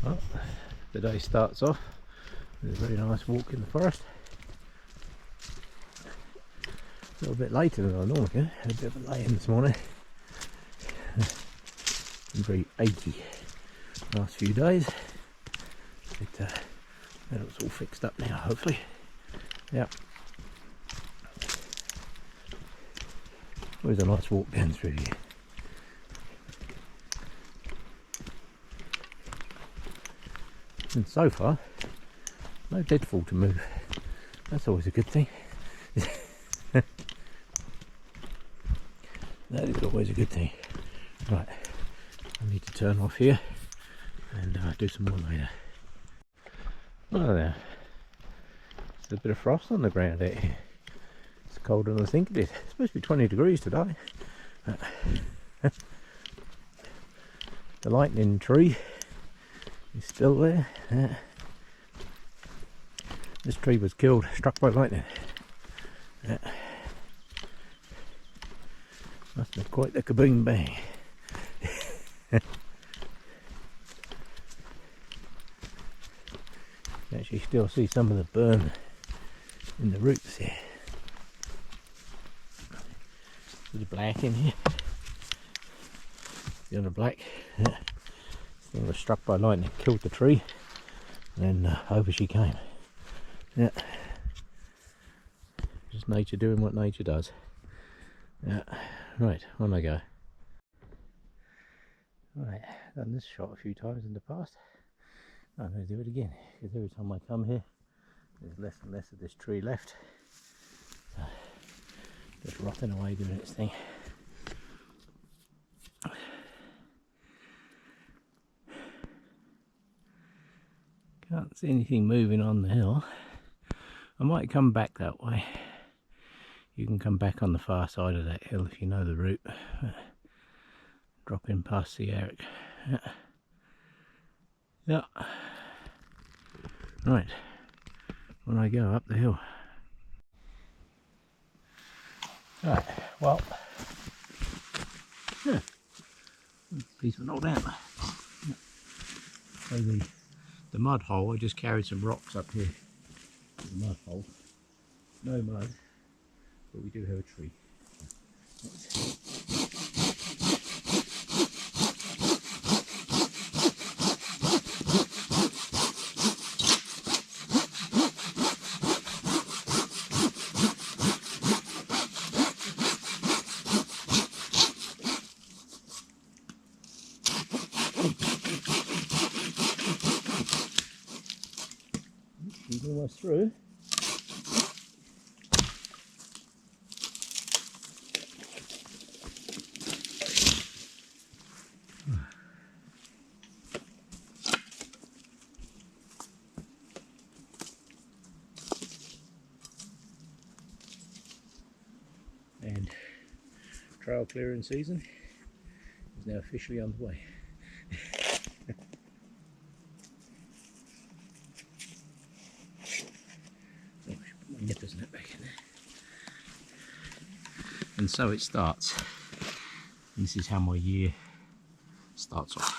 Well, the day starts off with a very nice walk in the forest. A little bit later than I normally go. Had a bit of a lay in this morning. Been very achy last few days. But that looks all fixed up now, hopefully. Yep. Always a nice walk down through here. And so far, no deadfall to move. That's always a good thing. That is always a good thing. Right, I need to turn off here and do some more later. Oh, there. There's a bit of frost on the ground out here. It's colder than I think it is. It's supposed to be 20 degrees today. The lightning tree is still there. This tree was killed, struck by lightning. Must have been quite the kaboom bang. You actually still see some of the burn in the roots here. Bit of black in here. The other black. This thing was struck by lightning, killed the tree, and then over she came. Yeah. Just nature doing what nature does. Yeah. Right, on I go. Right, done this shot a few times in the past. I'm going to do it again, because every time I come here, there's less and less of this tree left. So, just rotting away doing its thing. Can't see anything moving on the hill. I might come back that way. You can come back on the far side of that hill if you know the route. Drop in past the Eric. Yeah. Right. When I go up the hill. Right. Well. Yeah. Piece of an old antler. So the mud hole. I just carried some rocks up here. The mud hole. No mud. But we do have a tree. She's almost through. And trail clearing season is now officially underway. Oh, I should put my nippers net back in there. And so it starts. And this is how my year starts off.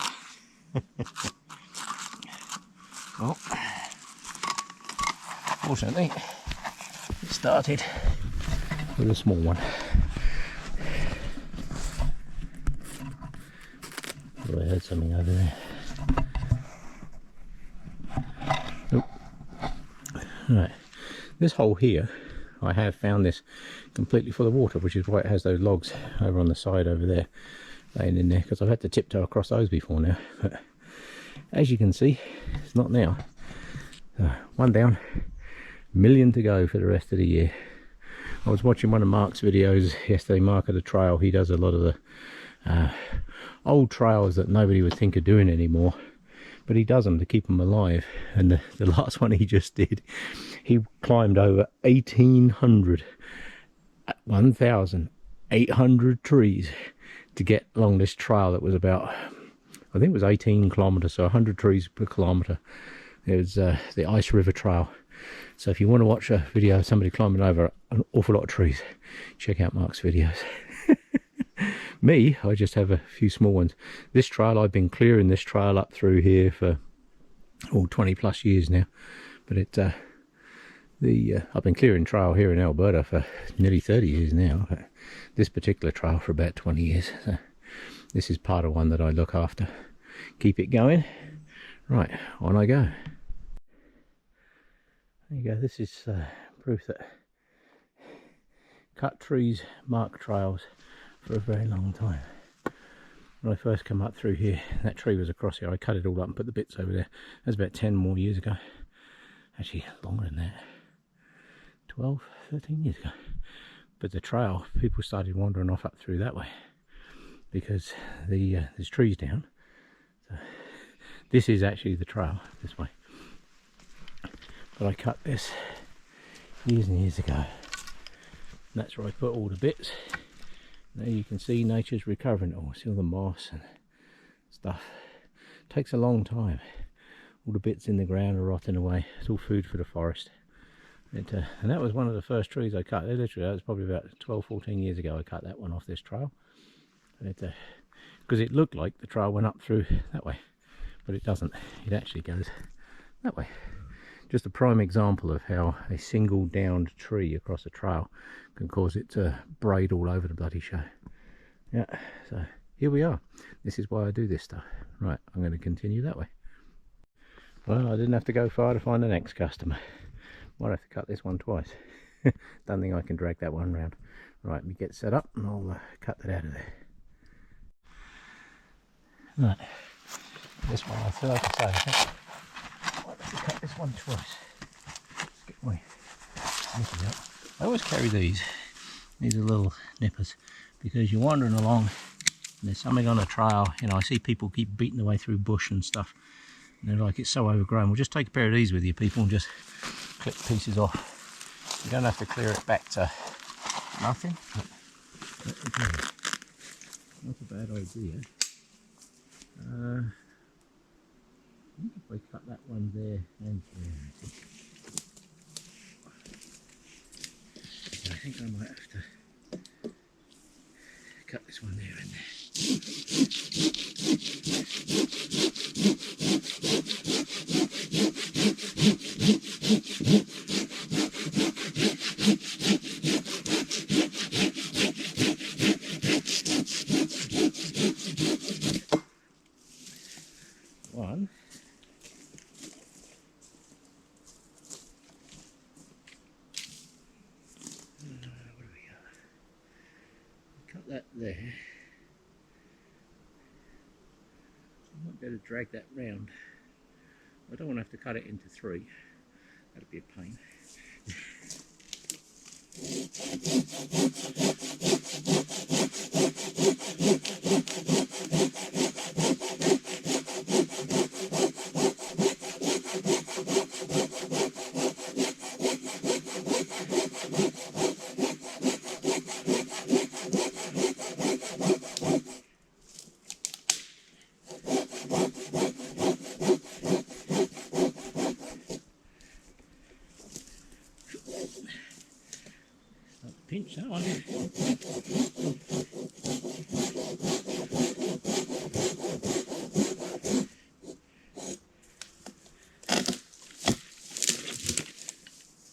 Well, fortunately, it started with a small one. Oh, I heard something over there. Nope. Right, this hole here, I have found this completely full of water, which is why it has those logs over on the side over there laying in there, because I've had to tiptoe across those before now. But as you can see, it's not now. So, one down, million to go for the rest of the year. I was watching one of Mark's videos yesterday. Mark of the trail, he does a lot of the old trails that nobody would think of doing anymore, but he does them to keep them alive. And the last one he just did, he climbed over 1,800 trees to get along this trail that was about, I think it was 18 kilometers, so 100 trees per kilometer. It was the Ice River Trail. So if you want to watch a video of somebody climbing over an awful lot of trees, check out Mark's videos. Me, I just have a few small ones. This trail, I've been clearing this trail up through here for all 20 plus years now. But I've been clearing trail here in Alberta for nearly 30 years now. This particular trail for about 20 years. So this is part of one that I look after. Keep it going. Right, on I go. There you go. This is proof that cut trees mark trails for a very long time. When I first come up through here, that tree was across here. I cut it all up and put the bits over there. That's about 10 more years ago. Actually, longer than that. 12, 13 years ago. But the trail, people started wandering off up through that way because there's trees down. So this is actually the trail this way. But I cut this years and years ago. And that's where I put all the bits. Now you can see nature's recovering it all. See all the moss and stuff. It takes a long time. All the bits in the ground are rotting away. It's all food for the forest. And that was one of the first trees I cut. Literally, that was probably about 12, 14 years ago I cut that one off this trail. Because it looked like the trail went up through that way. But it doesn't. It actually goes that way. Just a prime example of how a single downed tree across a trail can cause it to braid all over the bloody show. Yeah, so here we are. This is why I do this stuff. Right, I'm going to continue that way. Well, I didn't have to go far to find the next customer. Might have to cut this one twice. Don't think I can drag that one round. Right, let me get set up and I'll cut that out of there. Right, this one I feel like I say, I think I might have to cut this one twice. Let's get my nippers up. I always carry these. These are little nippers because you're wandering along and there's something on a trail. You know, I see people keep beating their way through bush and stuff. And they're like, it's so overgrown. Well, just take a pair of these with you, people, and just clip pieces off. You don't have to clear it back to nothing. But not a bad idea. I think if I cut that one there and there, I think I might have to cut this one there and there. One. What do we got? Cut that there. I might better drag that round. I don't want to have to cut it into three. That'd be a pain. Pinch that one.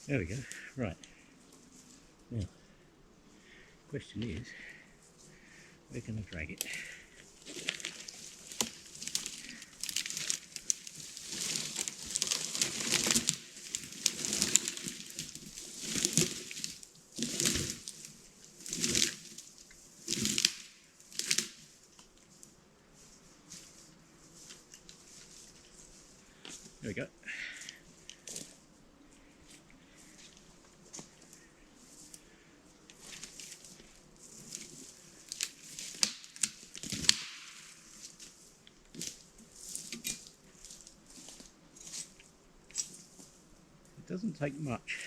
There we go. Right. Now, question is, where can I drag it? There we go. It doesn't take much.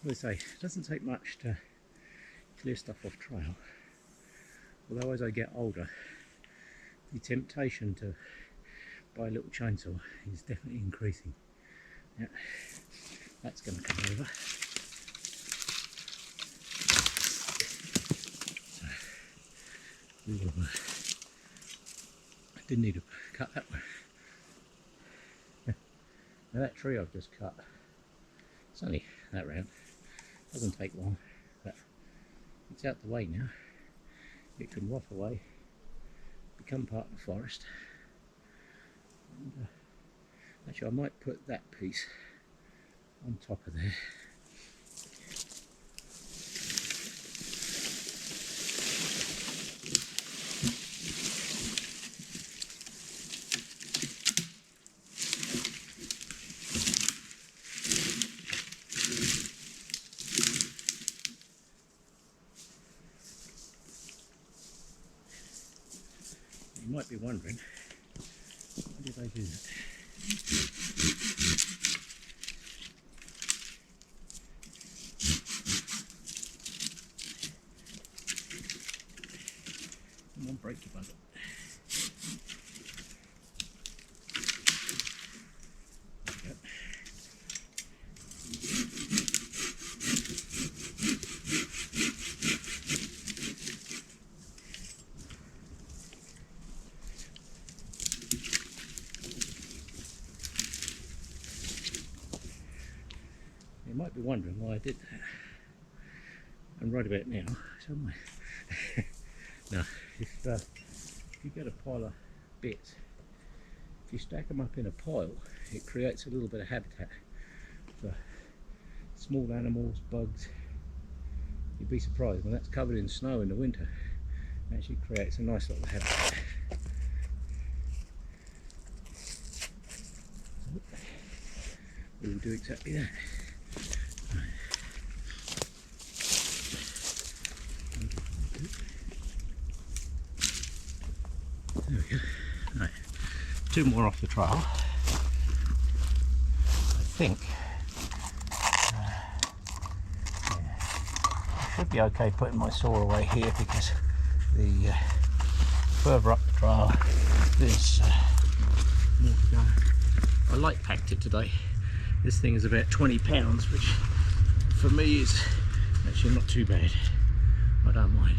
As I say, it doesn't take much to clear stuff off trail. Although as I get older, the temptation to buy a little chainsaw is definitely increasing. Yeah, that's going to come over. So, I didn't need to cut that one. Now that tree I've just cut, it's only that round, doesn't take long, but it's out the way now. It can rot away, become part of the forest. And, actually I might put that piece on top of there. You might be wondering, why did I do that? Come on, break your bugger. You might be wondering why I did that. And right about now, so am I. Now, if you get a pile of bits, if you stack them up in a pile, it creates a little bit of habitat for small animals, bugs. You'd be surprised when that's covered in snow in the winter. It actually creates a nice little habitat. We'll do exactly that. There we go. Right, 2 more off the trail. I think yeah, I should be okay putting my saw away here, because the further up the trail there's more to go. I light packed it today. This thing is about 20 pounds, which for me is actually not too bad. I don't mind.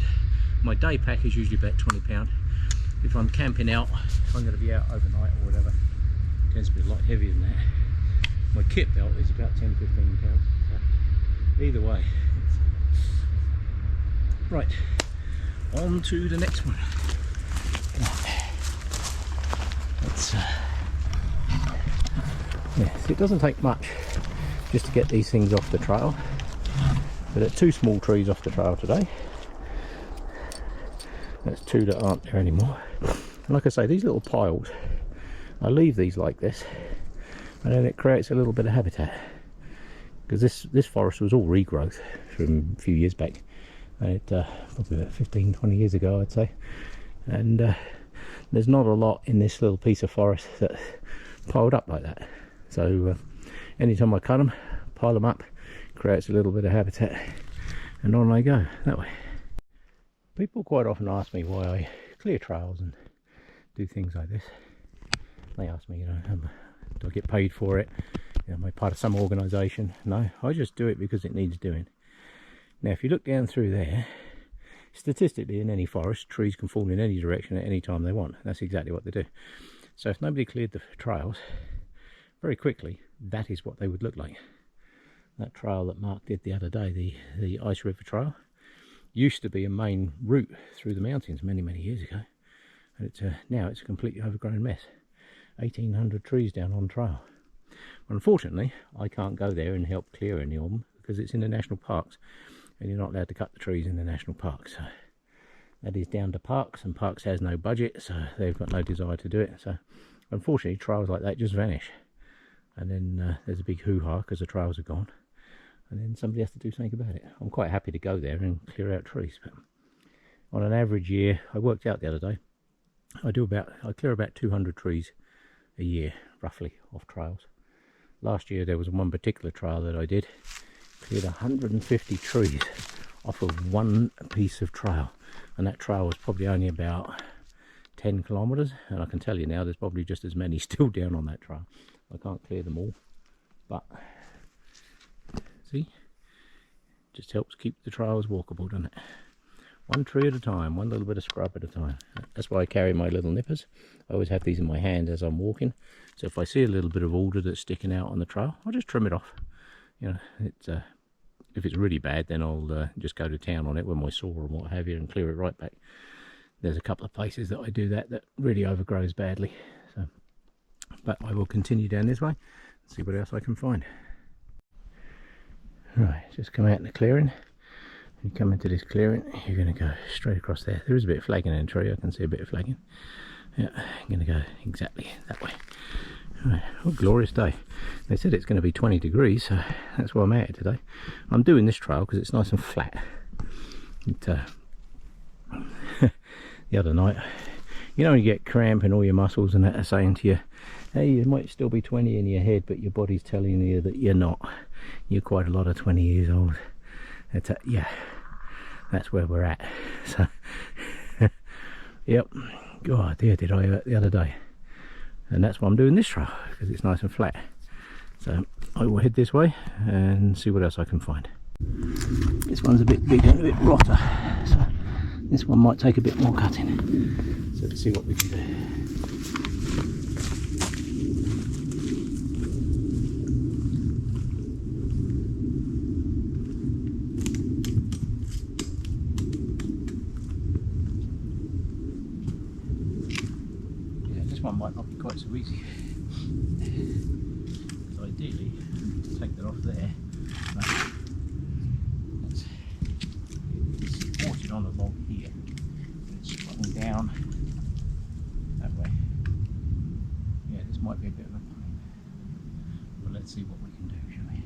My day pack is usually about 20 pounds. If I'm camping out, if I'm going to be out overnight or whatever, it tends to be a lot heavier than that. My kit belt is about 10-15 pounds. So either way. Right, on to the next one. Let's, yes, it doesn't take much just to get these things off the trail. But there are 2 small trees off the trail today. That's 2 that aren't there anymore. And like I say, these little piles, I leave these like this, and then it creates a little bit of habitat. Because this forest was all regrowth from a few years back. And probably about 15-20 years ago, I'd say. And there's not a lot in this little piece of forest that piled up like that. So anytime I cut them, pile them up, creates a little bit of habitat, and on I go that way. People quite often ask me why I clear trails and do things like this. They ask me, you know, do I get paid for it? You know, am I part of some organisation? No, I just do it because it needs doing. Now, if you look down through there, statistically in any forest, trees can fall in any direction at any time they want. That's exactly what they do. So if nobody cleared the trails, very quickly, that is what they would look like. That trail that Mark did the other day, the Ice River Trail, used to be a main route through the mountains many years ago, and now it's a completely overgrown mess. 1,800 trees down on trail. Well, unfortunately, I can't go there and help clear any of them because it's in the national parks, and you're not allowed to cut the trees in the national parks. So that is down to Parks, and Parks has no budget, so they've got no desire to do it. So unfortunately, trails like that just vanish, and then there's a big hoo-ha because the trails are gone. And then somebody has to do something about it. I'm quite happy to go there and clear out trees, but on an average year, I worked out the other day, I clear about 200 trees a year, roughly, off trails. Last year there was one particular trail that I did, cleared 150 trees off of one piece of trail, and that trail was probably only about 10 kilometres, and I can tell you now there's probably just as many still down on that trail. I can't clear them all, but see, just helps keep the trails walkable, doesn't it? One tree at a time, one little bit of scrub at a time. That's why I carry my little nippers. I always have these in my hand as I'm walking. So if I see a little bit of alder that's sticking out on the trail, I'll just trim it off. You know, it's if it's really bad, then I'll just go to town on it with my saw and what have you and clear it right back. There's a couple of places that I do that really overgrows badly. So, but I will continue down this way and see what else I can find. Right, just come out in the clearing. You come into this clearing, you're going to go straight across there. There is a bit of flagging in the tree, I can see a bit of flagging. Yeah, I'm going to go exactly that way. Right, what a glorious day. They said it's going to be 20 degrees, so that's why I'm out today. I'm doing this trail because it's nice and flat. The other night, you know when you get cramp and all your muscles and that are saying to you, hey, you might still be 20 in your head, but your body's telling you that you're not. You're quite a lot of 20 years old. It's yeah, that's where we're at. So, yep. God, dear, did I the other day. And that's why I'm doing this trail, because it's nice and flat. So I will head this way and see what else I can find. This one's a bit bigger and a bit rotter, so this one might take a bit more cutting. So let's see what we can do. One might not be quite so easy. So ideally, take that off there. It's supported on a log here. It's running down that way. Yeah, this might be a bit of a pain. But let's see what we can do, shall we?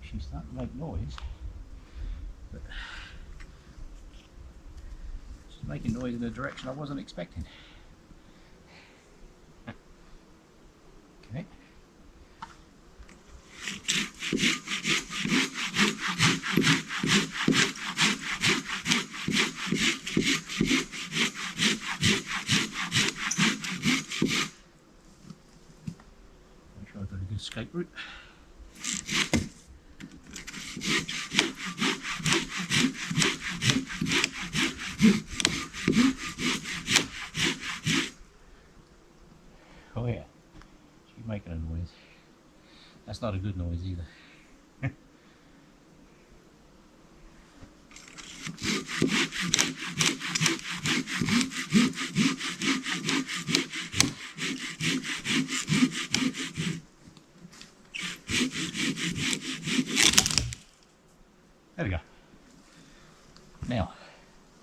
She's starting to make noise, but she's making noise in a direction I wasn't expecting. Okay. Make sure I've got a good escape route. Oh yeah, she's making a noise. That's not a good noise either. There we go. Now,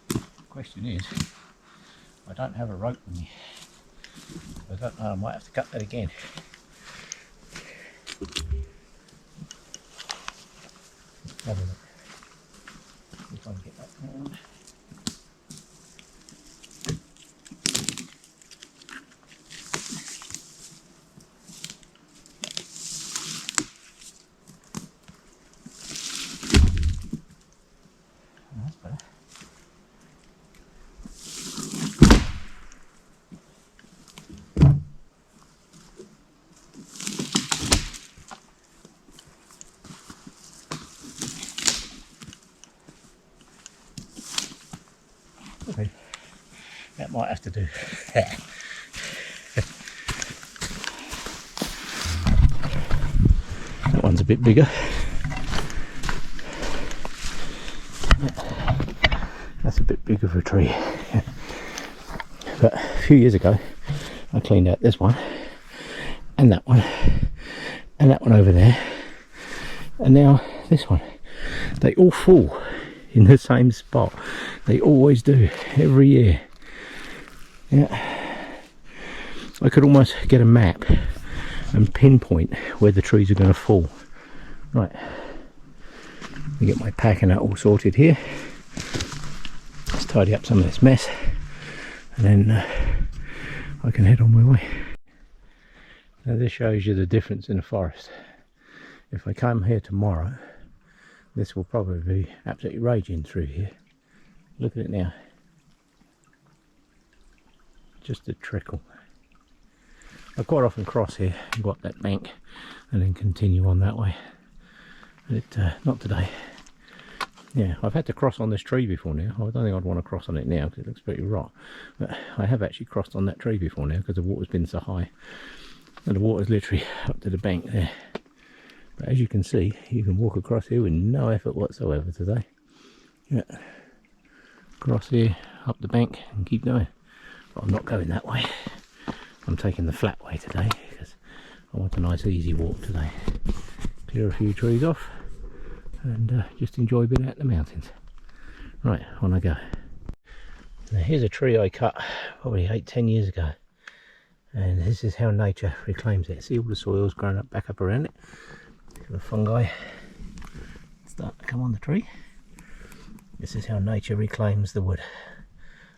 the question is, I don't have a rope with me. I don't know, I might have to cut that again. Have a look. See if I can get that round. That's better. Okay. That might have to do. That one's a bit bigger. That's a bit bigger for a tree. But a few years ago I cleaned out this one and that one and that one over there, and now this one. They all fall in the same spot. They always do, every year. Yeah, I could almost get a map and pinpoint where the trees are going to fall. Right, let me get my pack and that all sorted here. Let's tidy up some of this mess, and then I can head on my way. Now this shows you the difference in the forest. If I come here tomorrow, this will probably be absolutely raging through here. Look at it now. Just a trickle. I quite often cross here and go up that bank and then continue on that way. But not today. Yeah, I've had to cross on this tree before now. I don't think I'd want to cross on it now because it looks pretty rot. But I have actually crossed on that tree before now because the water's been so high. And the water's literally up to the bank there. But as you can see, you can walk across here with no effort whatsoever today. Yeah. Cross here, up the bank and keep going. But I'm not going that way. I'm taking the flat way today because I want a nice easy walk today. Clear a few trees off and just enjoy a bit out in the mountains. Right, on I go. Now here's a tree I cut probably 8-10 years ago. And this is how nature reclaims it. See all the soil's growing up back up around it. The fungi start to come on the tree. This is how nature reclaims the wood.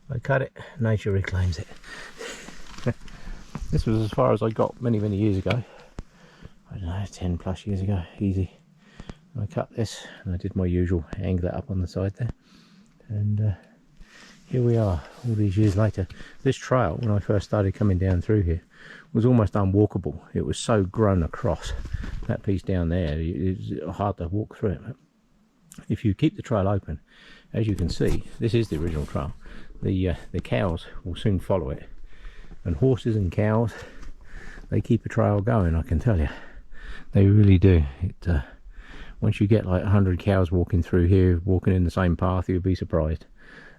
I cut it, nature reclaims it. This was as far as I got many years ago. I don't know, 10 plus years ago, easy. I cut this and I did my usual, hang that up on the side there. And here we are, all these years later. This trail, when I first started coming down through here, was almost unwalkable. It was so grown across. That piece down there, it's hard to walk through it. If you keep the trail open, as you can see, this is the original trail. The cows will soon follow it. And horses and cows, they keep a trail going, I can tell you. They really do. Once you get like 100 cows walking through here, walking in the same path, you'll be surprised.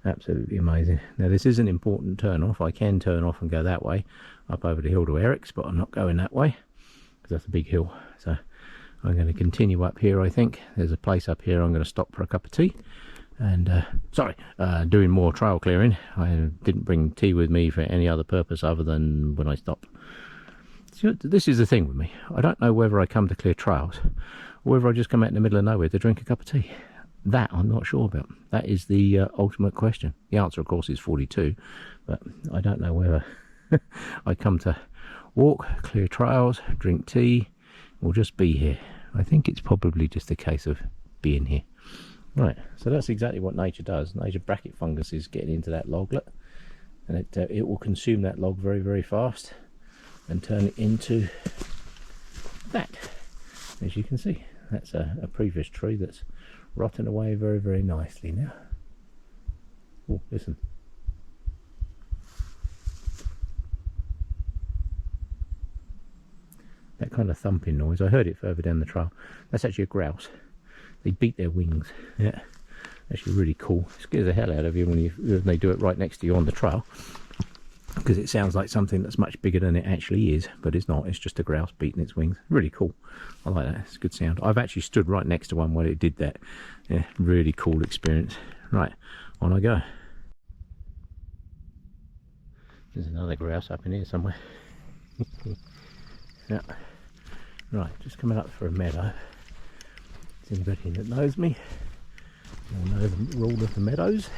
Absolutely amazing. Now this is an important turn off. I can turn off and go that way up over the hill to Eric's, but I'm not going that way because that's a big hill. So I'm going to continue up here. I think there's a place up here I'm going to stop for a cup of tea and doing more trail clearing. I didn't bring tea with me for any other purpose other than when I stopped. So this is the thing with me. I don't know whether I come to clear trails or whether I just come out in the middle of nowhere to drink a cup of tea. That I'm not sure about. That is the ultimate question. The answer, of course, is 42, but I don't know whether I come to walk, clear trails, drink tea, or just be here. I think it's probably just a case of being here. Right, so that's exactly what nature does. Nature bracket fungus is getting into that loglet, and it will consume that log very fast and turn it into that. As you can see, that's a previous tree that's rotting away very nicely now. Oh, listen. That kind of thumping noise, I heard it further down the trail. That's actually a grouse. They beat their wings. Yeah, actually really cool. It scares the hell out of you when they do it right next to you on the trail, because it sounds like something that's much bigger than it actually is, but it's not. It's just a grouse beating its wings. Really cool. I like that. It's a good sound. I've actually stood right next to one while it did that. Yeah, really cool experience. Right, on I go. There's another grouse up in here somewhere. Yeah. Right, just coming up for a meadow. Is anybody that knows me? You'll know the rule of the meadows.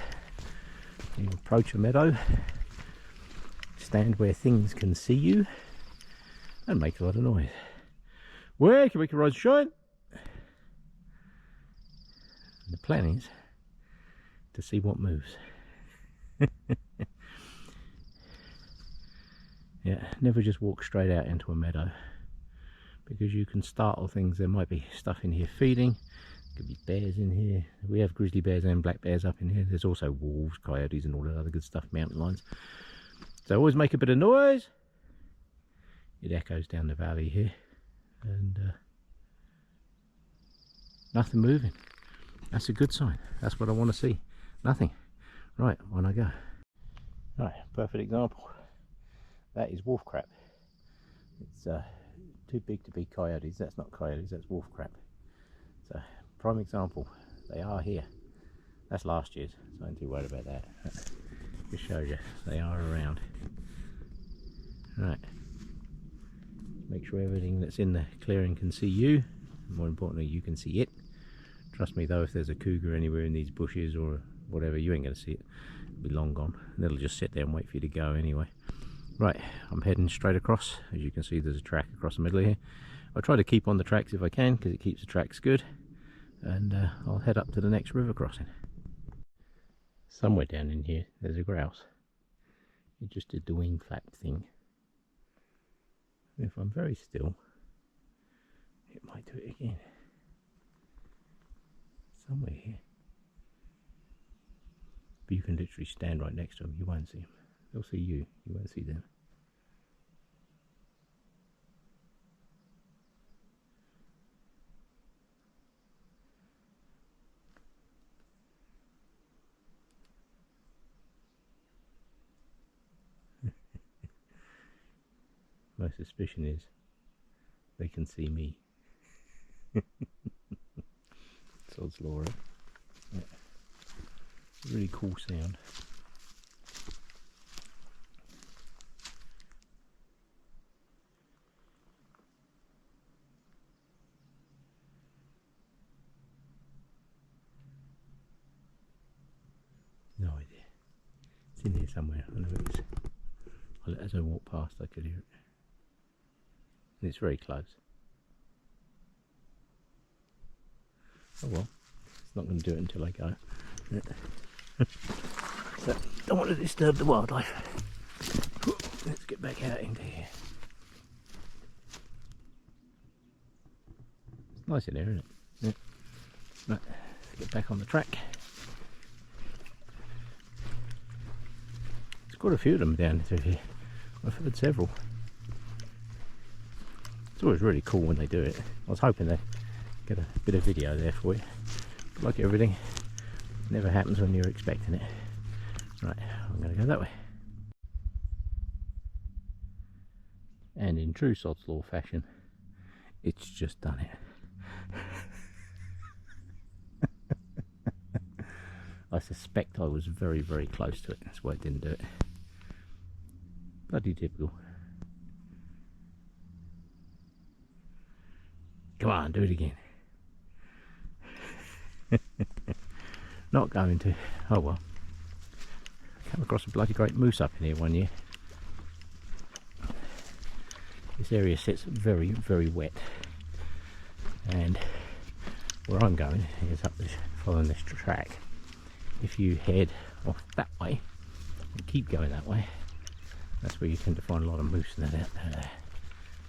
You approach a meadow, stand where things can see you, and make a lot of noise. Where can we rise and shine? And the plan is to see what moves. Yeah, never just walk straight out into a meadow, because you can startle things. There might be stuff in here feeding. Could be bears in here. We have grizzly bears and black bears up in here. There's also wolves, coyotes and all that other good stuff, mountain lions. So always make a bit of noise. It echoes down the valley here, and nothing moving. That's a good sign. That's what I want to see. Nothing. Right, on I go. Right, perfect example. That is wolf crap. It's too big to be coyotes. That's not coyotes, that's wolf crap. So, prime example, they are here. That's last year's, so I ain't too worried about that. Just shows you, they are around. Right. Make sure everything that's in the clearing can see you. More importantly, you can see it. Trust me though, if there's a cougar anywhere in these bushes or whatever, you ain't going to see it. It'll be long gone. And it'll just sit there and wait for you to go anyway. Right, I'm heading straight across. As you can see, there's a track across the middle here. I'll try to keep on the tracks if I can, because it keeps the tracks good. And I'll head up to the next river crossing. Somewhere down in here, there's a grouse. It just did the wing flap thing. If I'm very still, it might do it again. Somewhere here. But you can literally stand right next to them, you won't see them. They'll see you, you won't see them. My suspicion is they can see me. Sod's law, right? Yeah. Really cool sound. No idea. It's in here somewhere. I know it is. As I walk past, I could hear it. And it's very close. Oh well, it's not going to do it until I go. So, don't want to disturb the wildlife. Let's get back out into here. It's nice in here, isn't it? Yeah. Right, let's get back on the track. There's quite a few of them down through here. I've heard several. It's always really cool when they do it. I was hoping they'd get a bit of video there for you. But like everything, it never happens when you're expecting it. Right, I'm going to go that way. And in true Sod's Law fashion, it's just done it. I suspect I was very, very close to it. That's why it didn't do it. Bloody typical. Come on, do it again. Not going to. Oh well. Came across a bloody great moose up in here one year. This area sits very, very wet. And where I'm going is up this, following this track. If you head off that way and keep going that way, that's where you tend to find a lot of moose and that out there.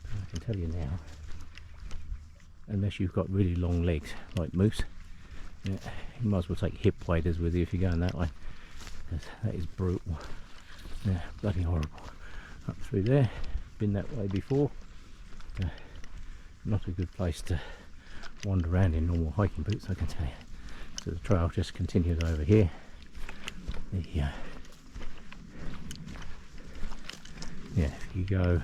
I can tell you now, unless you've got really long legs like moose, yeah, you might as well take hip waders with you if you're going that way, because that is brutal. Yeah, bloody horrible. Up through there, been that way before. Not a good place to wander around in normal hiking boots, I can tell you. So the trail just continues over here. Yeah, if you go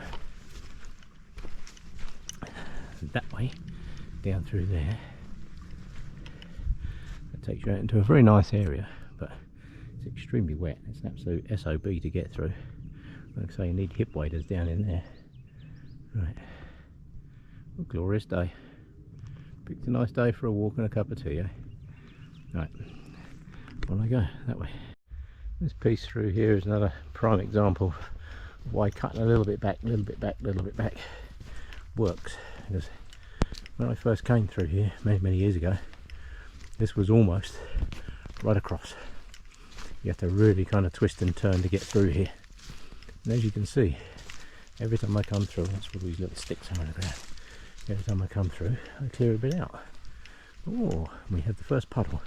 that way, down through there, it takes you out into a very nice area, but it's extremely wet. It's an absolute SOB to get through. Like I say, you need hip waders down in there. Right, what a glorious day. Picked a nice day for a walk and a cup of tea, eh? Right, on I go, that way. This piece through here is another prime example of why cutting a little bit back, a little bit back, a little bit back works. Because when I first came through here many years ago, this was almost right across. You have to really kind of twist and turn to get through here. And as you can see, every time I come through, that's what these little sticks are on the ground. Every time I come through, I clear a bit out. Oh, we have the first puddle.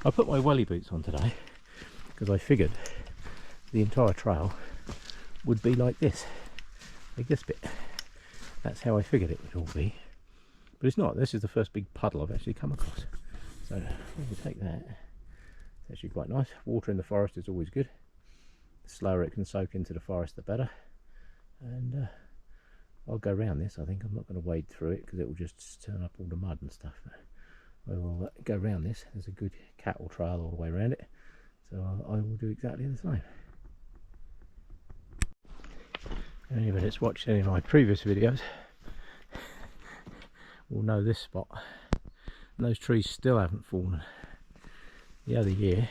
I put my welly boots on today because I figured the entire trail would be like this, like this bit. That's how I figured it would all be. But it's not. This is the first big puddle I've actually come across. So we'll take that. It's actually quite nice. Water in the forest is always good. The slower it can soak into the forest, the better. And I'll go around this. I think I'm not going to wade through it because it will just turn up all the mud and stuff. We'll go around this. There's a good cattle trail all the way around it, so I will do exactly the same. Anybody that's watched any of my previous videos will know this spot, and those trees still haven't fallen. The other year,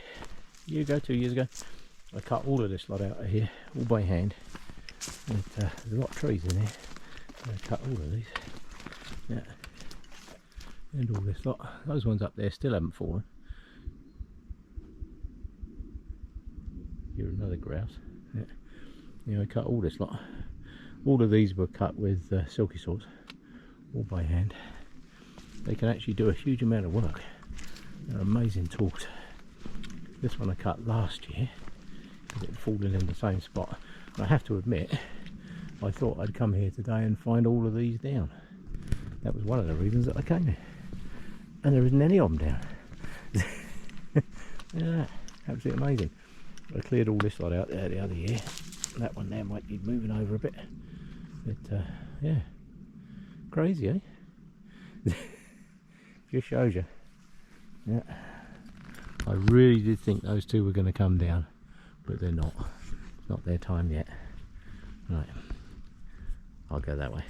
2 years ago, I cut all of this lot out of here, all by hand. And, there's a lot of trees in here. I cut all of these. Yeah. And all this lot. Those ones up there still haven't fallen. Here another grouse. Yeah. Yeah, I cut all this lot. All of these were cut with silky saws, all by hand. They can actually do a huge amount of work. They're amazing tools. This one I cut last year because it had fallen in the same spot. And I have to admit, I thought I'd come here today and find all of these down. That was one of the reasons that I came here. And there isn't any of them down. Yeah, absolutely amazing. I cleared all this lot out there the other year. That one there might need moving over a bit. But yeah, crazy, eh? Just shows you. Yeah, I really did think those two were going to come down, but they're not. It's not their time yet. Right, I'll go that way.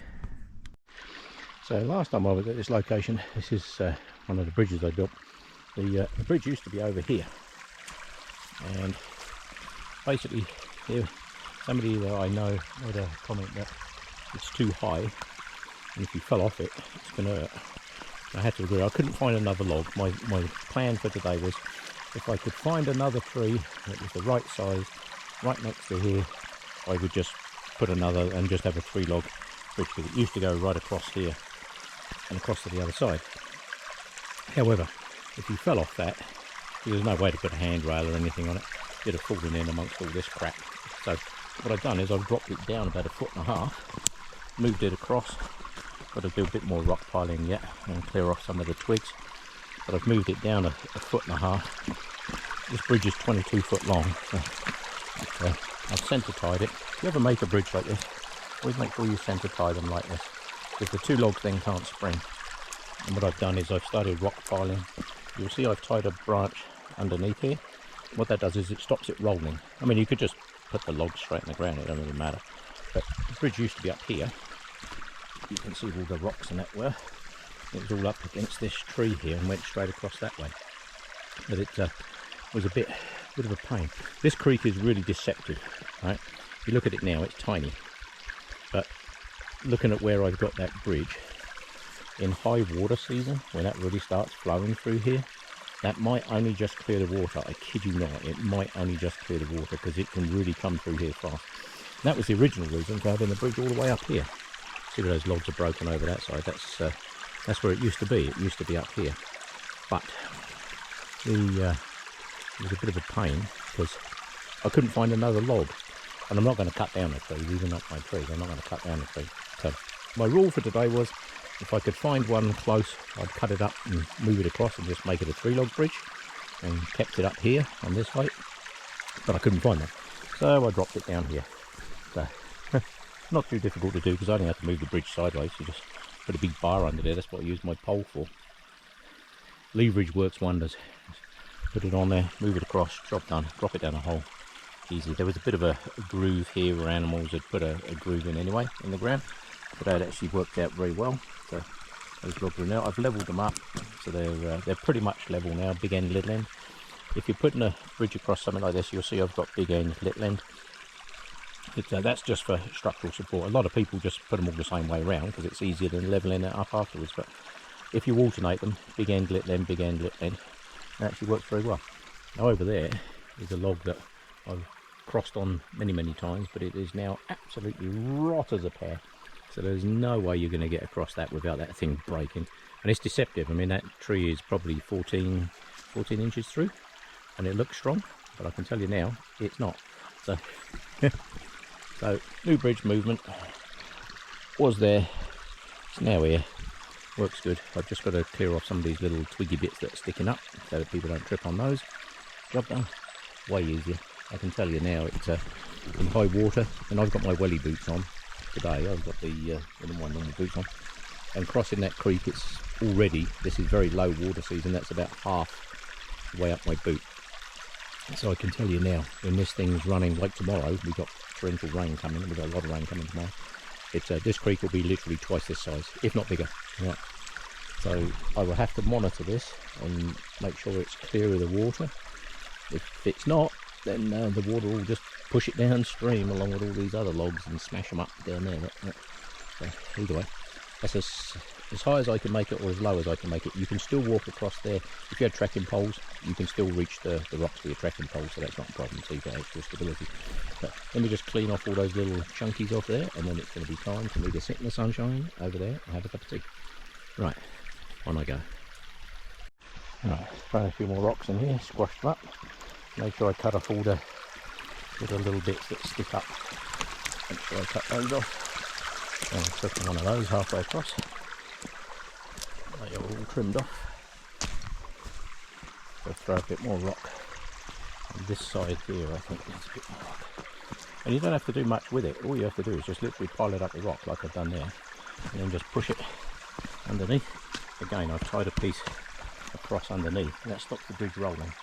So last time I was at this location, this is one of the bridges I built. The bridge used to be over here, and basically here, somebody that I know made a comment that it's too high, and if you fell off it, it's going to hurt. I had to agree. I couldn't find another log. My plan for today was, if I could find another tree that was the right size, right next to here, I would just put another and just have a 3-log bridge, because it used to go right across here and across to the other side. However, if you fell off that, there's no way to put a handrail or anything on it. You'd have fallen in amongst all this crap. So what I've done is I've dropped it down about 1.5 foot, moved it across. Got to do a bit more rock piling yet and clear off some of the twigs, but I've moved it down 1.5 foot. This bridge is 22 foot long, so I've centre tied it. If you ever make a bridge like this, always make sure you centre tie them like this, because the 2 logs then can't spring. And what I've done is I've started rock piling. You'll see I've tied a branch underneath here. What that does is it stops it rolling. I mean, you could just put the logs straight in the ground, it doesn't really matter. But the bridge used to be up here. You can see all the rocks and that were. It was all up against this tree here and went straight across that way. But it was a bit of a pain. This creek is really deceptive, right? If you look at it now, it's tiny. But looking at where I've got that bridge, in high water season, when that really starts flowing through here, that might only just clear the water. I kid you not, it might only just clear the water, because it can really come through here fast. And that was the original reason for having the bridge all the way up here. See where those logs are broken over that side? That's where it used to be. It used to be up here. But it was a bit of a pain, because I couldn't find another log. And I'm not going to cut down the trees, these are not my trees. I'm not going to cut down the tree. So my rule for today was, if I could find one close, I'd cut it up and move it across and just make it a 3-log bridge, and kept it up here on this height. But I couldn't find them, so I dropped it down here. So not too difficult to do, because I only have to move the bridge sideways. You just put a big bar under there. That's what I use my pole for. Leverage works wonders. Just put it on there, move it across, job done. Drop it down a hole. Easy. There was a bit of a groove here where animals had put a groove in anyway in the ground, but that actually worked out very well. So those logs are now. I've levelled them up, so they're pretty much level now. Big end, little end. If you're putting a bridge across something like this, you'll see I've got big end, little end. That's just for structural support. A lot of people just put them all the same way around because it's easier than levelling it up afterwards. But if you alternate them, big end, little end, big end, little end, it actually works very well. Now over there is a log that I've crossed on many times, but it is now absolutely rot as a pear. So there's no way you're going to get across that without that thing breaking. And it's deceptive. I mean, that tree is probably 14 inches through, and it looks strong, but I can tell you now, it's not. So, so new bridge movement was there, it's now here, works good. I've just got to clear off some of these little twiggy bits that are sticking up so that people don't trip on those. Job done. Way easier. I can tell you now, it's in high water, and I've got my welly boots on. today. I've got my normal boots on, and crossing that creek, it's already, this is very low water season, that's about half the way up my boot. So I can tell you now, when this thing's running, like tomorrow, we've got torrential rain coming, we've got a lot of rain coming tomorrow. This creek will be literally twice this size, if not bigger. Yeah. So I will have to monitor this and make sure it's clear of the water. If it's not, then the water will just push it downstream along with all these other logs and smash them up down there. So either way, that's as high as I can make it, or as low as I can make it. You can still walk across there. If you had trekking poles, you can still reach the rocks with your trekking poles, so that's not a problem, so you've got extra stability. But let me just clean off all those little chunkies off there, and then it's going to be time for me to sit in the sunshine over there and have a cup of tea. Right, on I go. Right, throw a few more rocks in here, squash them up. Make sure I cut off all the little bits that stick up. Make sure I cut those off. And clip one of those halfway across. They are all trimmed off. So throw a bit more rock on this side here. I think needs a bit more rock. And you don't have to do much with it. All you have to do is just literally pile it up the rock like I've done there, and then just push it underneath. Again, I've tied a piece across underneath, and that stops the bridge rolling,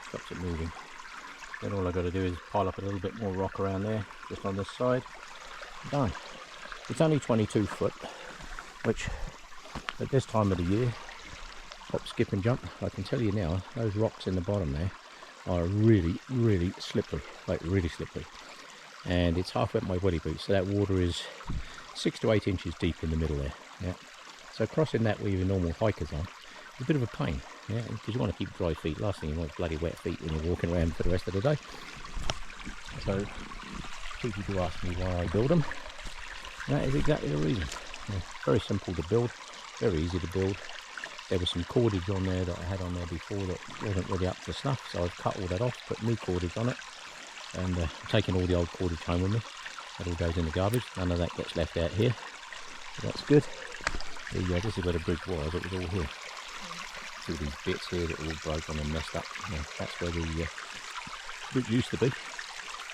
stops it moving. Then all I've got to do is pile up a little bit more rock around there, just on this side. Done. It's only 22 foot, which at this time of the year, hop, skip and jump, I can tell you now, those rocks in the bottom there are really, really slippery, like really slippery. And it's half wet my welly boots, so that water is 6 to 8 inches deep in the middle there. Yeah. So crossing that with your normal hikers on, it's a bit of a pain, yeah, because you want to keep dry feet. Last thing you want is bloody wet feet when you're walking around for the rest of the day. So people do ask me why I build them. That is exactly the reason. Yeah, very simple to build, very easy to build. There was some cordage on there that I had on there before that wasn't really up to snuff, so I've cut all that off, put new cordage on it, and taken all the old cordage home with me. That all goes in the garbage, none of that gets left out here, so that's good. This is where the bridge was, it was all here. See these bits here that are all broken and messed up. Yeah, that's where the bridge used to be.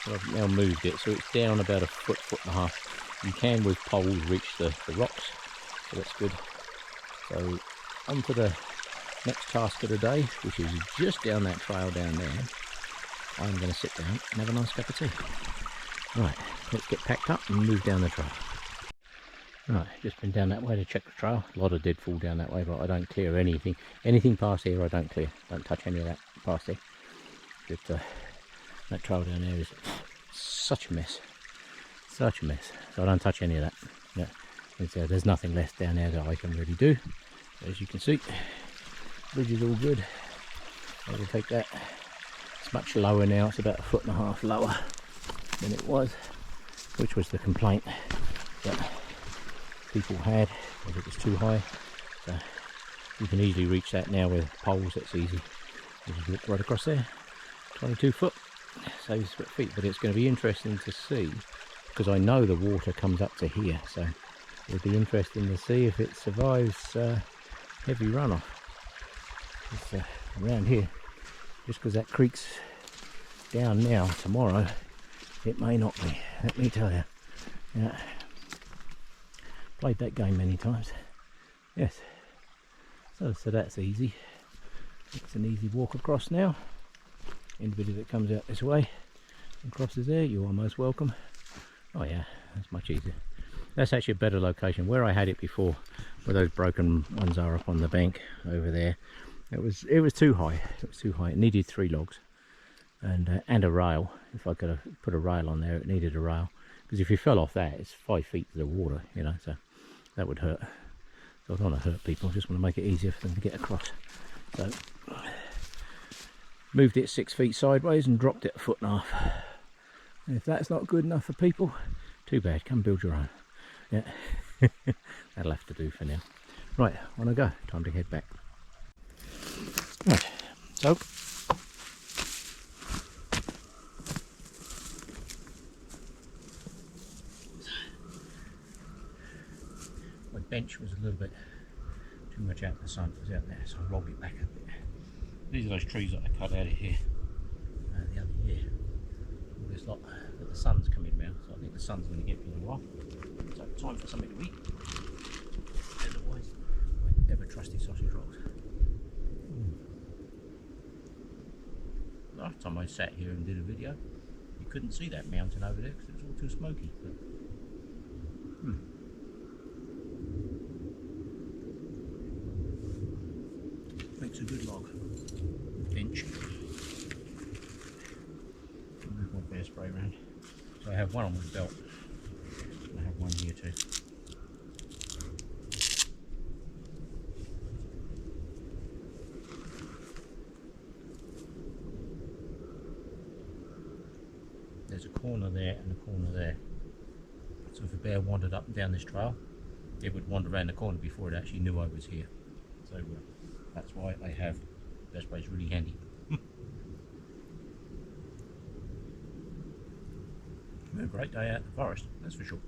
So I've now moved it, so it's down about a foot, foot and a half. You can with poles reach the rocks, so that's good. So on to the next task of the day, which is just down that trail down there. I'm going to sit down and have a nice cup of tea. Right, let's get packed up and move down the trail. Right, just been down that way to check the trail. A lot of did fall down that way, but I don't clear anything. Anything past here I don't clear. Don't touch any of that past here. But that trail down there is such a mess. Such a mess. So I don't touch any of that. Yeah. There's nothing left down there that I can really do. As you can see, bridge is all good. I will take that. It's much lower now. It's about a foot and a half lower than it was, which was the complaint that people had, that it was too high. So you can easily reach that now with poles. That's easy. You just walk right across there. 22 foot, saves feet, but it's going to be interesting to see, because I know the water comes up to here, so it'll be interesting to see if it survives heavy runoff. It's around here, just because that creek's down now, tomorrow it may not be, let me tell you. Yeah. Played that game many times. Yes, so that's easy. It's an easy walk across now. Anybody that comes out this way and crosses there, you are most welcome. Oh yeah, that's much easier. That's actually a better location. Where I had it before, where those broken ones are up on the bank over there, it was too high. It was too high. It needed 3 logs and a rail. If I could have put a rail on there, it needed a rail, because if you fell off that, it's 5 feet to the water, you know, so that would hurt. So I don't want to hurt people, I just want to make it easier for them to get across. So moved it 6 feet sideways and dropped it a foot and a half. And if that's not good enough for people, too bad, come build your own. Yeah, that'll have to do for now. Right, on I go, time to head back. Right, so my bench was a little bit too much out in the sun, it was out there, so I rolled it back a bit. These are those trees that I cut out of here the other year. All this looks like that the sun's coming round, so I think the sun's going to get me in a while. So time for something to eat. As always, my ever trusty sausage rolls. Last time I sat here and did a video, you couldn't see that mountain over there because it was all too smoky. But, makes a good log. Bench. Move my bear spray around. So I have one on my belt. And I have one here too. There's a corner there and a corner there. So if a bear wandered up and down this trail, it would wander around the corner before it actually knew I was here. So that's why I have bear spray. Is really handy. A great day out in the forest, that's for sure.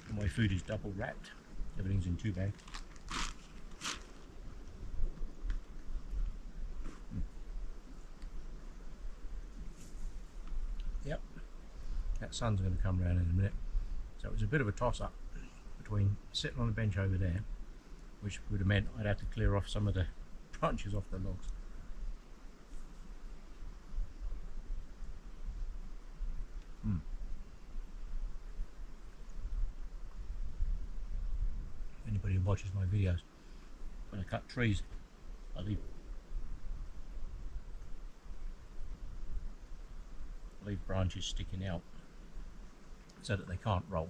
And my food is double wrapped. Everything's in 2 bags. Yep, that sun's going to come around in a minute. So it was a bit of a toss-up between sitting on the bench over there, which would have meant I'd have to clear off some of the branches off the logs. Anybody who watches my videos, when I cut trees, I leave branches sticking out so that they can't roll.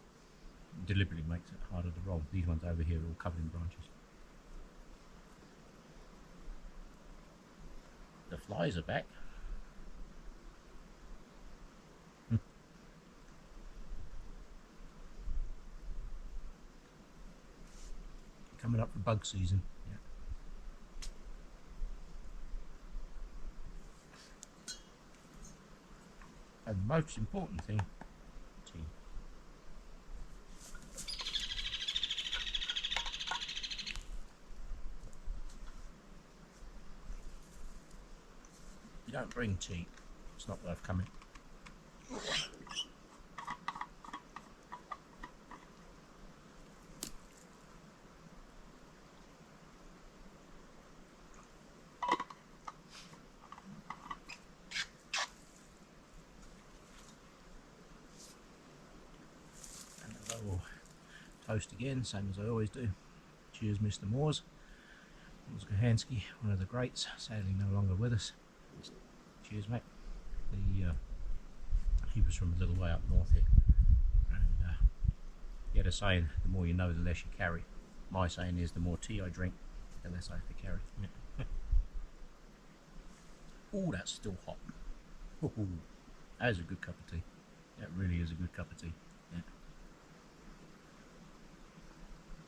It deliberately makes it harder to roll. These ones over here are all covered in branches. The flies are back. Coming up for bug season. Yeah. And the most important thing, tea. You don't bring tea, it's not worth coming. Toast again, same as I always do. Cheers, Mr. Moores. Moores Gahansky, one of the greats, sadly no longer with us. Cheers, mate. He was from a little way up north here, and he had a saying: the more you know, the less you carry. My saying is, the more tea I drink, the less I have to carry. Oh, that's still hot. Ooh, that is a good cup of tea. That really is a good cup of tea. Yeah.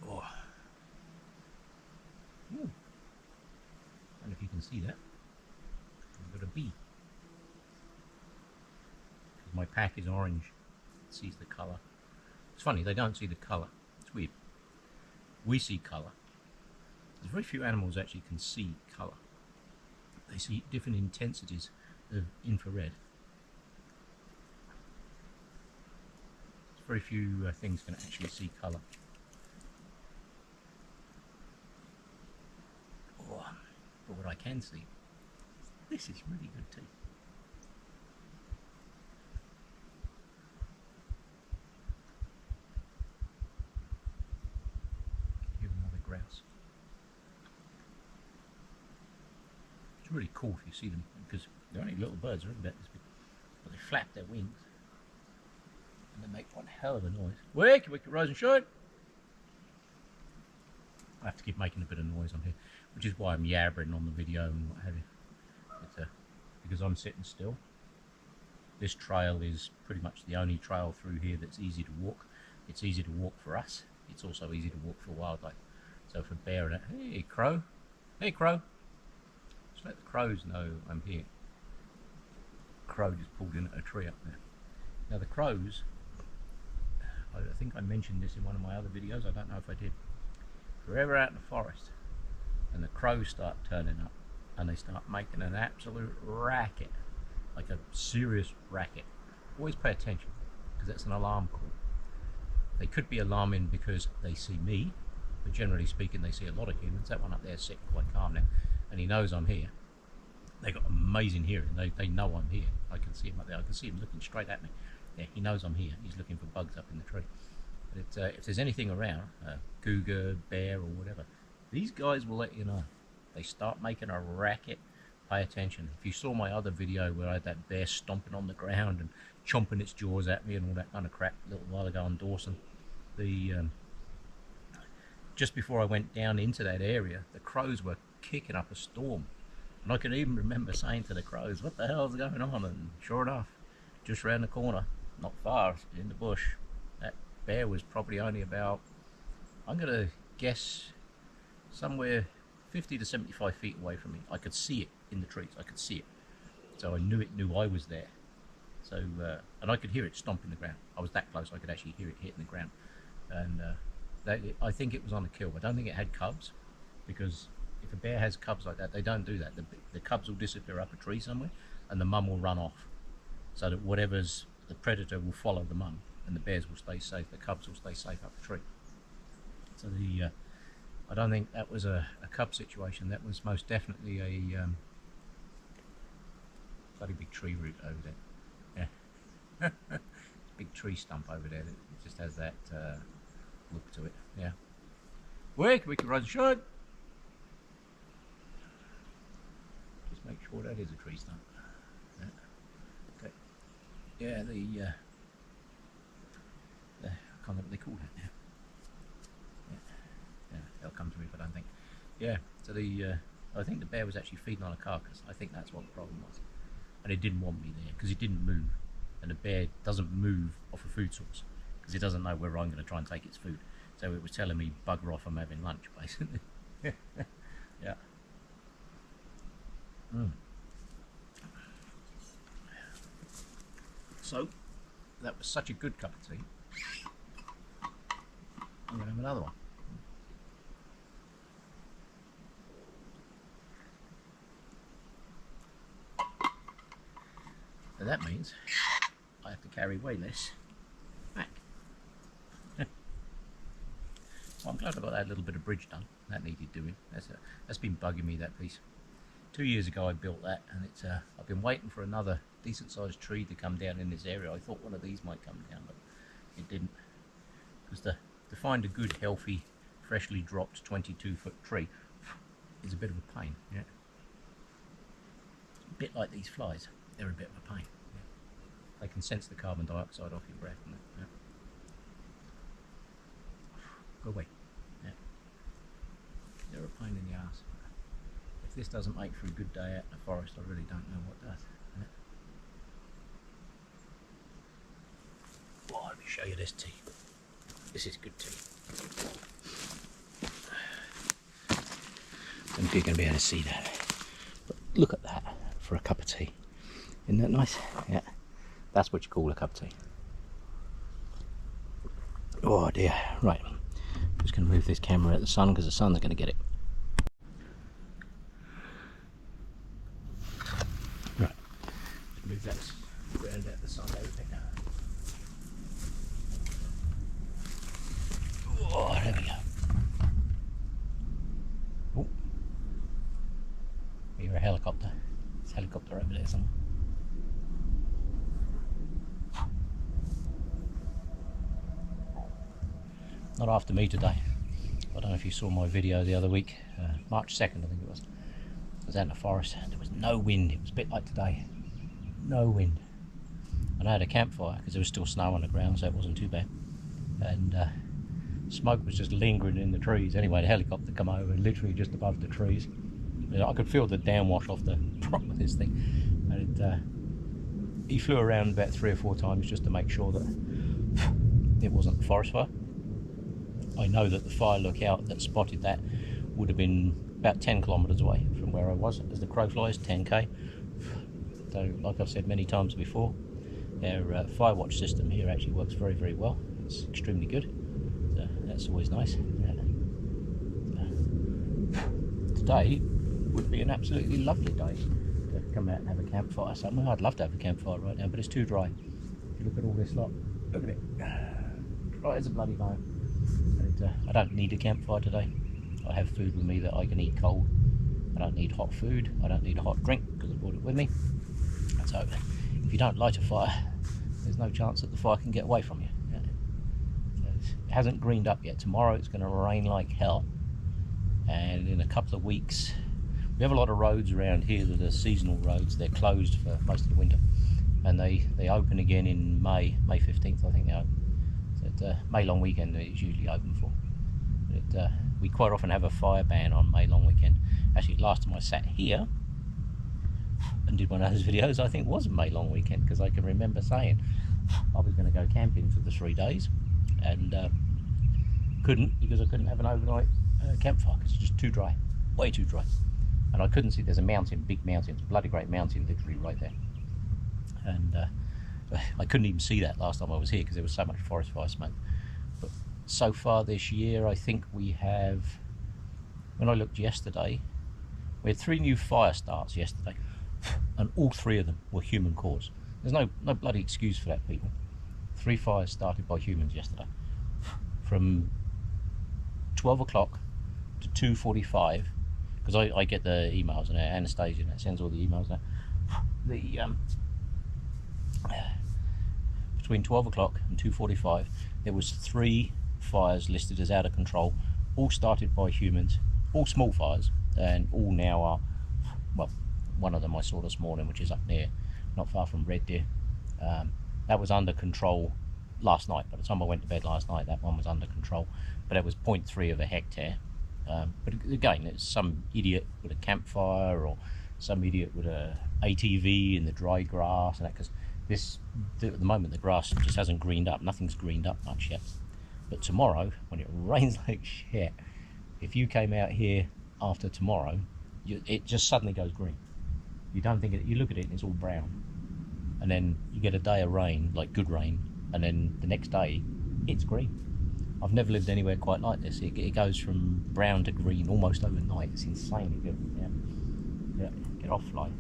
Oh. Ooh. I don't know if you can see that. I've got a bee. Because my pack is orange. It sees the colour. It's funny, they don't see the colour. It's weird. We see colour. There's very few animals actually can see colour. They see different intensities of infrared. Very few things can actually see colour. Oh, but what I can see, this is really good tea. Here's another grouse. It's really cool if you see them, because they're only little birds, they're about this big, but they flap their wings. And they make one hell of a noise. Wake, rise and shine. I have to keep making a bit of noise on here, which is why I'm yabbering on the video and what have you. Because I'm sitting still. This trail is pretty much the only trail through here that's easy to walk. It's easy to walk for us. It's also easy to walk for wildlife. So for bear and hey crow, hey crow. Just let the crows know I'm here. Crow just pulled in at a tree up there. Now the crows, I think I mentioned this in one of my other videos, I don't know if I did. If you're ever out in the forest and the crows start turning up, and they start making an absolute racket, like a serious racket. Always pay attention, because that's an alarm call. They could be alarming because they see me, but generally speaking they see a lot of humans. That one up there is sitting quite calm now, and he knows I'm here. They've got amazing hearing. They know I'm here. I can see him up there. I can see him looking straight at me. Yeah, he knows I'm here. He's looking for bugs up in the tree. But if there's anything around, cougar, bear, or whatever, these guys will let you know. They start making a racket. Pay attention. If you saw my other video where I had that bear stomping on the ground and chomping its jaws at me and all that kind of crap a little while ago on Dawson, just before I went down into that area, the crows were kicking up a storm. And I can even remember saying to the crows, what the hell's going on? And sure enough, just round the corner, not far, in the bush, that bear was probably only about, I'm going to guess, somewhere 50 to 75 feet away from me. I could see it in the trees, I could see it. So I knew it knew I was there. So, and I could hear it stomping the ground. I was that close, I could actually hear it hitting the ground. And I think it was on a kill. I don't think it had cubs, because if a bear has cubs like that, they don't do that. The cubs will disappear up a tree somewhere, and the mum will run off, so that whatever's the predator will follow the mum, and the bears will stay safe. The cubs will stay safe up the tree. So I don't think that was a cub situation. That was most definitely a bloody big tree root over there. Yeah, big tree stump over there. It just has that look to it. Yeah. We can run short. Just make sure that is a tree stump. Yeah. Okay. Yeah, I can't remember what they call that now. Yeah, they'll come to me if I don't think. Yeah, so I think the bear was actually feeding on a carcass. I think that's what the problem was. And it didn't want me there because it didn't move. And the bear doesn't move off a food source because it doesn't know where I'm going to try and take its food. So it was telling me, bugger off, I'm having lunch, basically. Yeah. So, that was such a good cup of tea. I'm going to have another one. So that means I have to carry way less back. Well, I'm glad I got that little bit of bridge done. That needed doing. That's been bugging me, that piece. 2 years ago I built that, and it's I've been waiting for another decent sized tree to come down in this area. I thought one of these might come down, but it didn't. Because to find a good, healthy, freshly dropped 22-foot tree is a bit of a pain. Yeah. A bit like these flies. They're a bit of a pain. Yeah. They can sense the carbon dioxide off your breath. Yeah. Go away. Yeah. They're a pain in the ass. If this doesn't make for a good day out in the forest, I really don't know what does. Yeah. Well, let me show you this tea. This is good tea. I don't think you're going to be able to see that. But look at that for a cup of tea. Isn't that nice? Yeah. That's what you call a cup of tea. Oh dear. Right. I'm just going to move this camera out of the sun because the sun's going to get it. Right. Let's move that around out the sun a little bit now. Oh, there we go. Oh. I hear a helicopter. There's a helicopter over there somewhere. Not after me today. I don't know if you saw my video the other week, March 2nd I think it was. I was out in the forest, there was no wind. It was a bit like today, no wind. And I had a campfire because there was still snow on the ground, so it wasn't too bad. And smoke was just lingering in the trees. Anyway, the helicopter come over literally just above the trees. I could feel the downwash off the prop of this thing. And he flew around about 3 or 4 times just to make sure that it wasn't a forest fire. I know that the fire lookout that spotted that would have been about 10 kilometres away from where I was, as the crow flies, 10k. So, like I've said many times before, our fire watch system here actually works very, very well. It's extremely good. So that's always nice. Today would be an absolutely lovely day to come out and have a campfire somewhere. I'd love to have a campfire right now, but it's too dry. If you look at all this lot, look at it, dry as a bloody bone. And I don't need a campfire today. I have food with me that I can eat cold. I don't need hot food. I don't need a hot drink because I brought it with me. So if you don't light a fire, there's no chance that the fire can get away from you. It hasn't greened up yet. Tomorrow it's going to rain like hell, and in a couple of weeks, we have a lot of roads around here that are seasonal roads. They're closed for most of the winter, and they open again in May 15th, I think they open. So May long weekend is usually open for. But we quite often have a fire ban on May long weekend. Actually, last time I sat here and did one of those videos, I think it was May long weekend, because I can remember saying I was going to go camping for the 3 days, and couldn't, because I couldn't have an overnight campfire because it's just too dry, way too dry. And I couldn't see, there's a mountain, big mountain, it's a bloody great mountain literally right there, and I couldn't even see that last time I was here because there was so much forest fire smoke. But so far this year, I think we have, when I looked yesterday, we had 3 new fire starts yesterday, and all 3 of them were human caused. There's no bloody excuse for that, people. 3 fires started by humans yesterday, from 12 o'clock to 2:45, because I get the emails, and Anastasia sends all the emails now. Between 12 o'clock and 2:45, there was 3 fires listed as out of control, all started by humans, all small fires, and all now are, well, one of them I saw this morning, which is up near, not far from Red Deer. That was under control last night. By the time I went to bed last night, that one was under control, but it was 0.3 of a hectare. But again, it's some idiot with a campfire, or some idiot with a ATV in the dry grass, and that, because at the moment the grass just hasn't greened up. Nothing's greened up much yet. But tomorrow, when it rains like shit, if you came out here after tomorrow, it just suddenly goes green. You don't think it, you look at it and it's all brown, and then you get a day of rain, like good rain, and then the next day it's green. I've never lived anywhere quite like this. It goes from brown to green almost overnight. It's insanely good. Yeah. Get off, fly.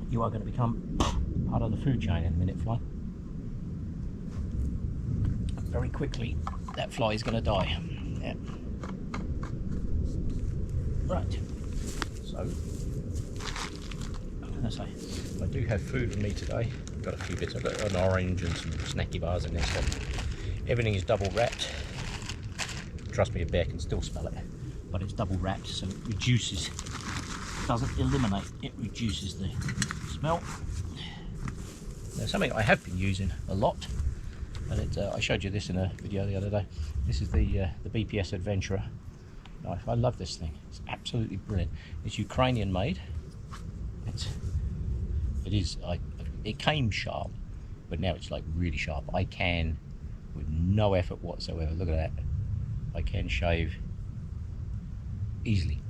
You are going to become part of the food chain in a minute, fly. Very quickly, that fly is going to die. Yeah. Right. So, I'm going to say, I do have food with me today. I've got a few bits. I've got an orange and some snacky bars in there. So everything is double wrapped. Trust me, a bear can still smell it, but it's double wrapped, so it reduces, doesn't eliminate, it reduces the smell. Now, something I have been using a lot, and I showed you this in a video the other day. This is the BPS Adventurer knife. I love this thing. It's absolutely brilliant. It's Ukrainian made. It came sharp, but now it's like really sharp. I can, with no effort whatsoever, look at that, I can shave easily.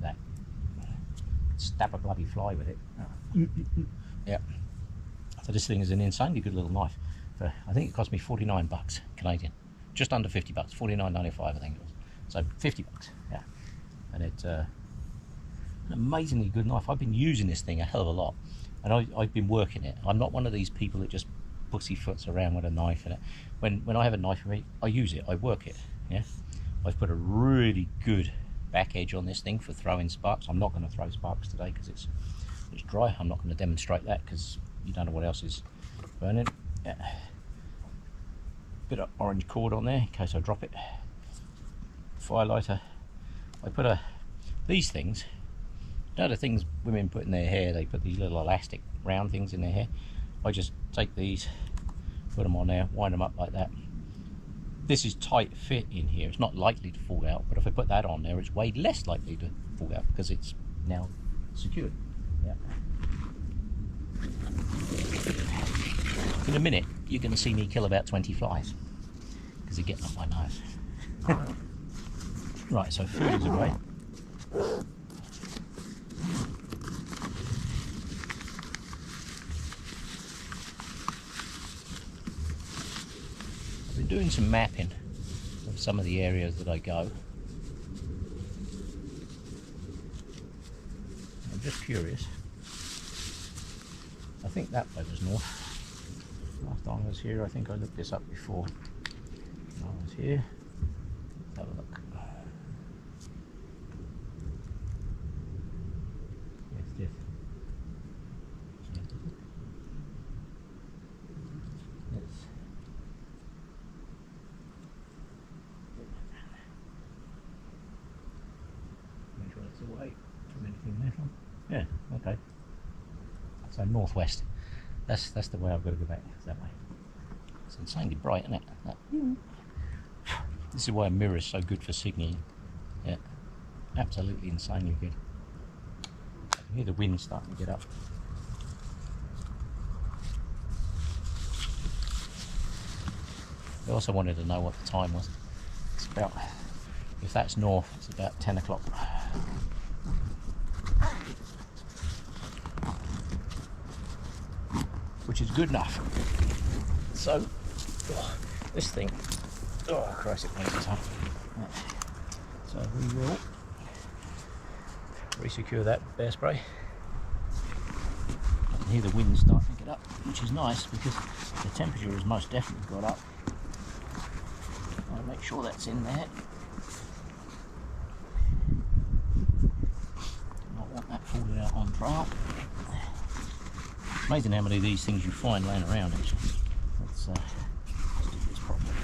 That, stab a bloody fly with it. Yeah. So this thing is an insanely good little knife. I think it cost me 49 bucks Canadian, just under 50 bucks, 49.95 I think it was. So 50 bucks, yeah. And it's an amazingly good knife. I've been using this thing a hell of a lot, and I've been working it. I'm not one of these people that just pussyfoots around with a knife in it. When I have a knife with me, I use it, I work it. Yeah, I've put a really good back edge on this thing for throwing sparks. I'm not going to throw sparks today because it's dry. I'm not going to demonstrate that because you don't know what else is burning. Yeah. Bit of orange cord on there in case I drop it. Fire lighter. I put these things. You know the things women put in their hair? They put these little elastic round things in their hair. I just take these, put them on there, wind them up like that. This is tight fit in here. It's not likely to fall out, but if I put that on there, it's way less likely to fall out because it's now secured. Yeah. In a minute, you're going to see me kill about 20 flies because they're getting up my nose. Right, so food is away. I've been doing some mapping of some of the areas that I go. I'm just curious. I think that way was north. Last time I was here, I think I looked this up before. When I was here. Let's have a look. Yes, yes. Let's make sure it's away from anything there from. Yeah, okay. So northwest. That's the way I've got to go back. It's that way. It's insanely bright, isn't it? This is why a mirror is so good for signalling. Yeah, absolutely insanely good. I can hear the wind starting to get up. I also wanted to know what the time was. It's about, if that's north, it's about 10 o'clock. Which is good enough. So, this thing, oh Christ, it makes it tough. Right. So we will re-secure that bear spray. I can hear the wind starting to get up, which is nice because the temperature has most definitely got up. I'll make sure that's in there. Do not want that falling out on trail. Amazing how many of these things you find laying around actually. Let's do this properly.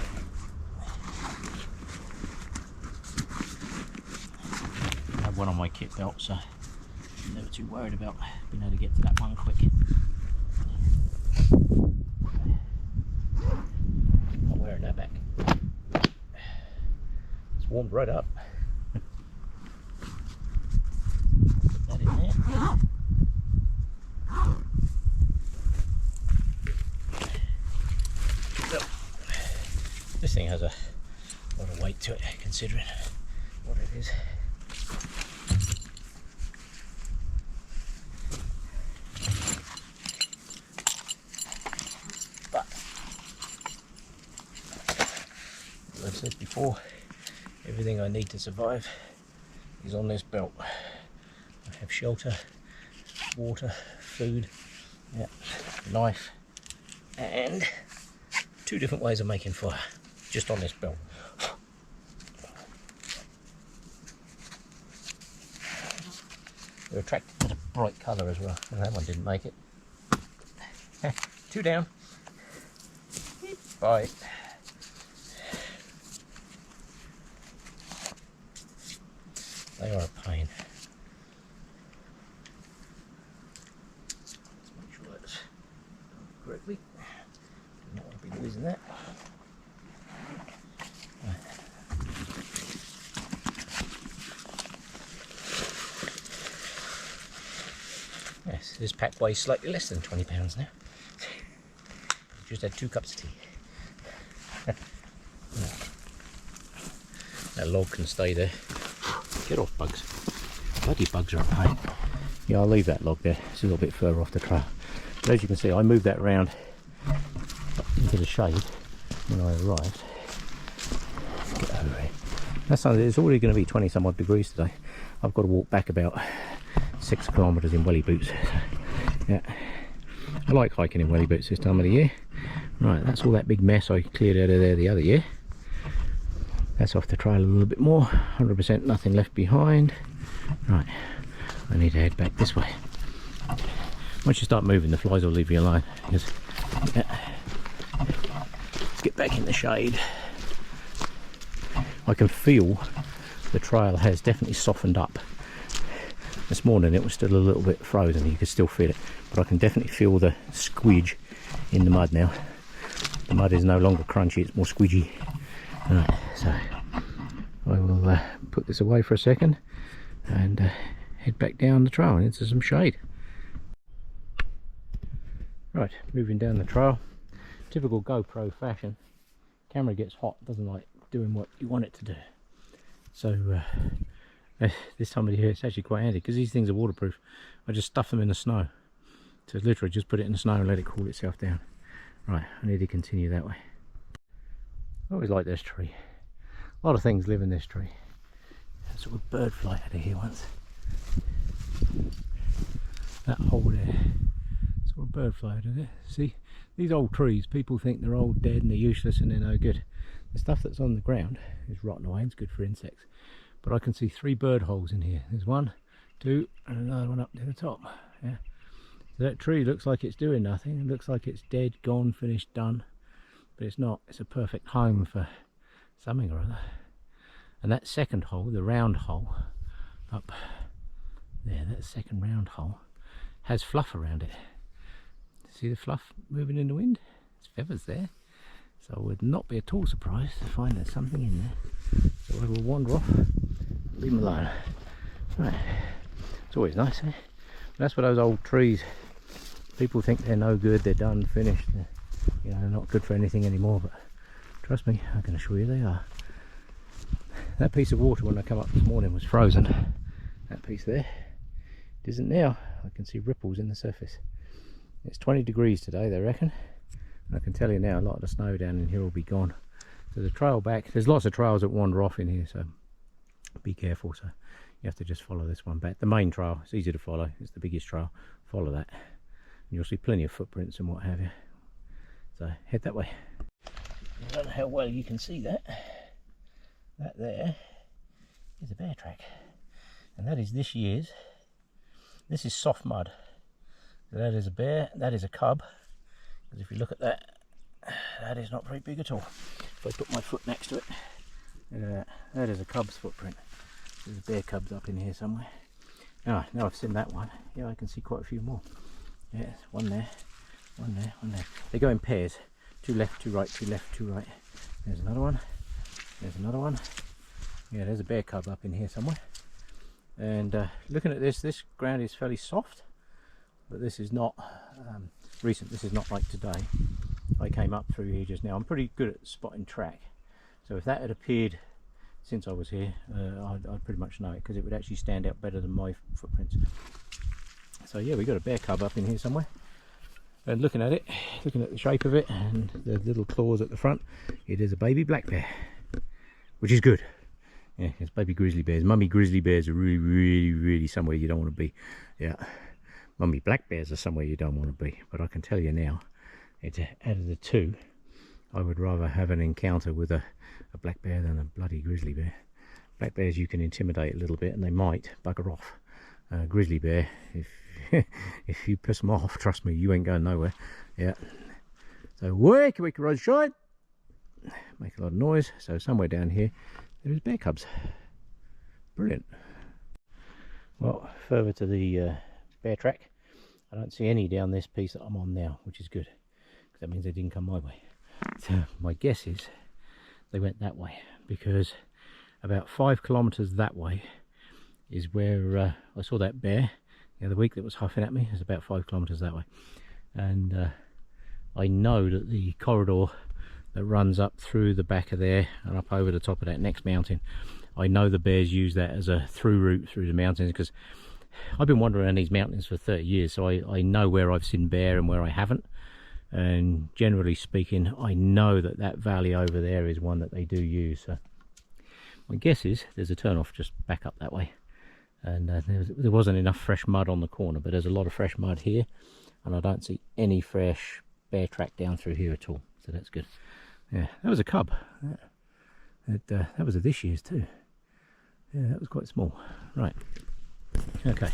I have one on my kit belt, so I'm never too worried about being able to get to that one quick. I'm wearing that back. It's warmed right up. Put that in there. This thing has a lot of weight to it, considering what it is. But, as I've said before, everything I need to survive is on this belt. I have shelter, water, food, yeah, knife, and 2 different ways of making fire. Just on this belt. They're attracted to the bright colour as well, and that one didn't make it. 2 down. Bye. They are a pain. Let's make sure that's done correctly. Do not want to be losing that. Yes, this pack weighs slightly less than 20 pounds now. Just had 2 cups of tea. That log can stay there. Get off, bugs. Bloody bugs are a pain. Yeah, I'll leave that log there. It's a little bit further off the trail. But as you can see, I moved that around into the shade when I arrived. Get over here. That's something. It's already going to be 20 some odd degrees today. I've got to walk back about 6 kilometres in welly boots. So, yeah, I like hiking in welly boots this time of the year. Right, that's all that big mess I cleared out of there the other year. That's off the trail a little bit more. 100% nothing left behind. Right, I need to head back this way. Once you start moving, the flies will leave you alone. Because, yeah, let's get back in the shade. I can feel the trail has definitely softened up. This morning it was still a little bit frozen, you could still feel it, but I can definitely feel the squidge in the mud now. The mud is no longer crunchy, it's more squidgy. Right, so I will put this away for a second and head back down the trail into some shade. Right, moving down the trail. Typical GoPro fashion. Camera gets hot, doesn't like doing what you want it to do. So this time of the year it's actually quite handy because these things are waterproof. I just stuff them in the snow. So literally just put it in the snow and let it cool itself down. Right, I need to continue that way. I always like this tree. A lot of things live in this tree. A sort of bird fly out of here once. that hole there. It's got a bird fly out of it. See, these old trees, people think they're old, dead, and they're useless and they're no good. The stuff that's on the ground is rotten away, it's good for insects. But I can see 3 bird holes in here. There's 1, 2, and another one up near the top. Yeah. So that tree looks like it's doing nothing. It looks like it's dead, gone, finished, done. But it's not. It's a perfect home for something or other. And that second hole, the round hole, up there, that second round hole, has fluff around it. See the fluff moving in the wind? There's feathers there. So I would not be at all surprised to find there's something in there. So I will wander off, leave them alone. Right, it's always nice, eh? That's what those old trees, people think they're no good, they're done, finished, you know, they're not good for anything anymore, but trust me, I can assure you they are. That piece of water when I come up this morning was frozen. That piece there, it isn't now. I can see ripples in the surface. It's 20 degrees today, they reckon. And I can tell you now, a lot of the snow down in here will be gone. So the trail back, there's lots of trails that wander off in here, so be careful. So you have to just follow this one back. The main trail, it's easy to follow, it's the biggest trail. Follow that, and you'll see plenty of footprints and what have you. So head that way. I don't know how well you can see that. That there is a bear track, and that is this year's. This is soft mud. So that is a bear, that is a cub. Because if you look at that, that is not very big at all. If I put my foot next to it, look at that. That is a cub's footprint. There's bear cubs up in here somewhere. Now I've seen that one. Yeah, I can see quite a few more. Yeah, one there, one there, one there. They go in pairs. 2 left, 2 right, 2 left, 2 right. There's another one. There's another one. Yeah, there's a bear cub up in here somewhere. And looking at this ground is fairly soft, but this is not recent. This is not like today. I came up through here just now. I'm pretty good at spotting track, so if that had appeared since I was here, I'd pretty much know it, because it would actually stand out better than my footprints. So yeah, we got a bear cub up in here somewhere, and looking at it, looking at the shape of it and the little claws at the front, it is a baby black bear, which is good. Yeah, it's baby grizzly bears. Mummy grizzly bears are really somewhere you don't want to be. Yeah, mummy black bears are somewhere you don't want to be. But I can tell you now, it's out of the 2, I would rather have an encounter with a black bear than a bloody grizzly bear. Black bears you can intimidate a little bit and they might bugger off. Grizzly bear, if you piss them off, trust me, you ain't going nowhere. Yeah. So wake rise shine, make a lot of noise. So somewhere down here there's bear cubs. Brilliant. Well, further to the bear track, I don't see any down this piece that I'm on now, which is good, because that means they didn't come my way. So my guess is they went that way, because about 5 kilometers that way is where I saw that bear the other week that was huffing at me. It's about 5 kilometers that way, and I know that the corridor that runs up through the back of there and up over the top of that next mountain, I know the bears use that as a through route through the mountains, because I've been wandering around these mountains for 30 years, so I know where I've seen bear and where I haven't. And generally speaking, I know that that valley over there is one that they do use. So my guess is there's a turn off just back up that way, and there wasn't enough fresh mud on the corner, but there's a lot of fresh mud here, and I don't see any fresh bear track down through here at all, so that's good. Yeah, that was a cub. That was a this year's too. Yeah, that was quite small. Right. Okay,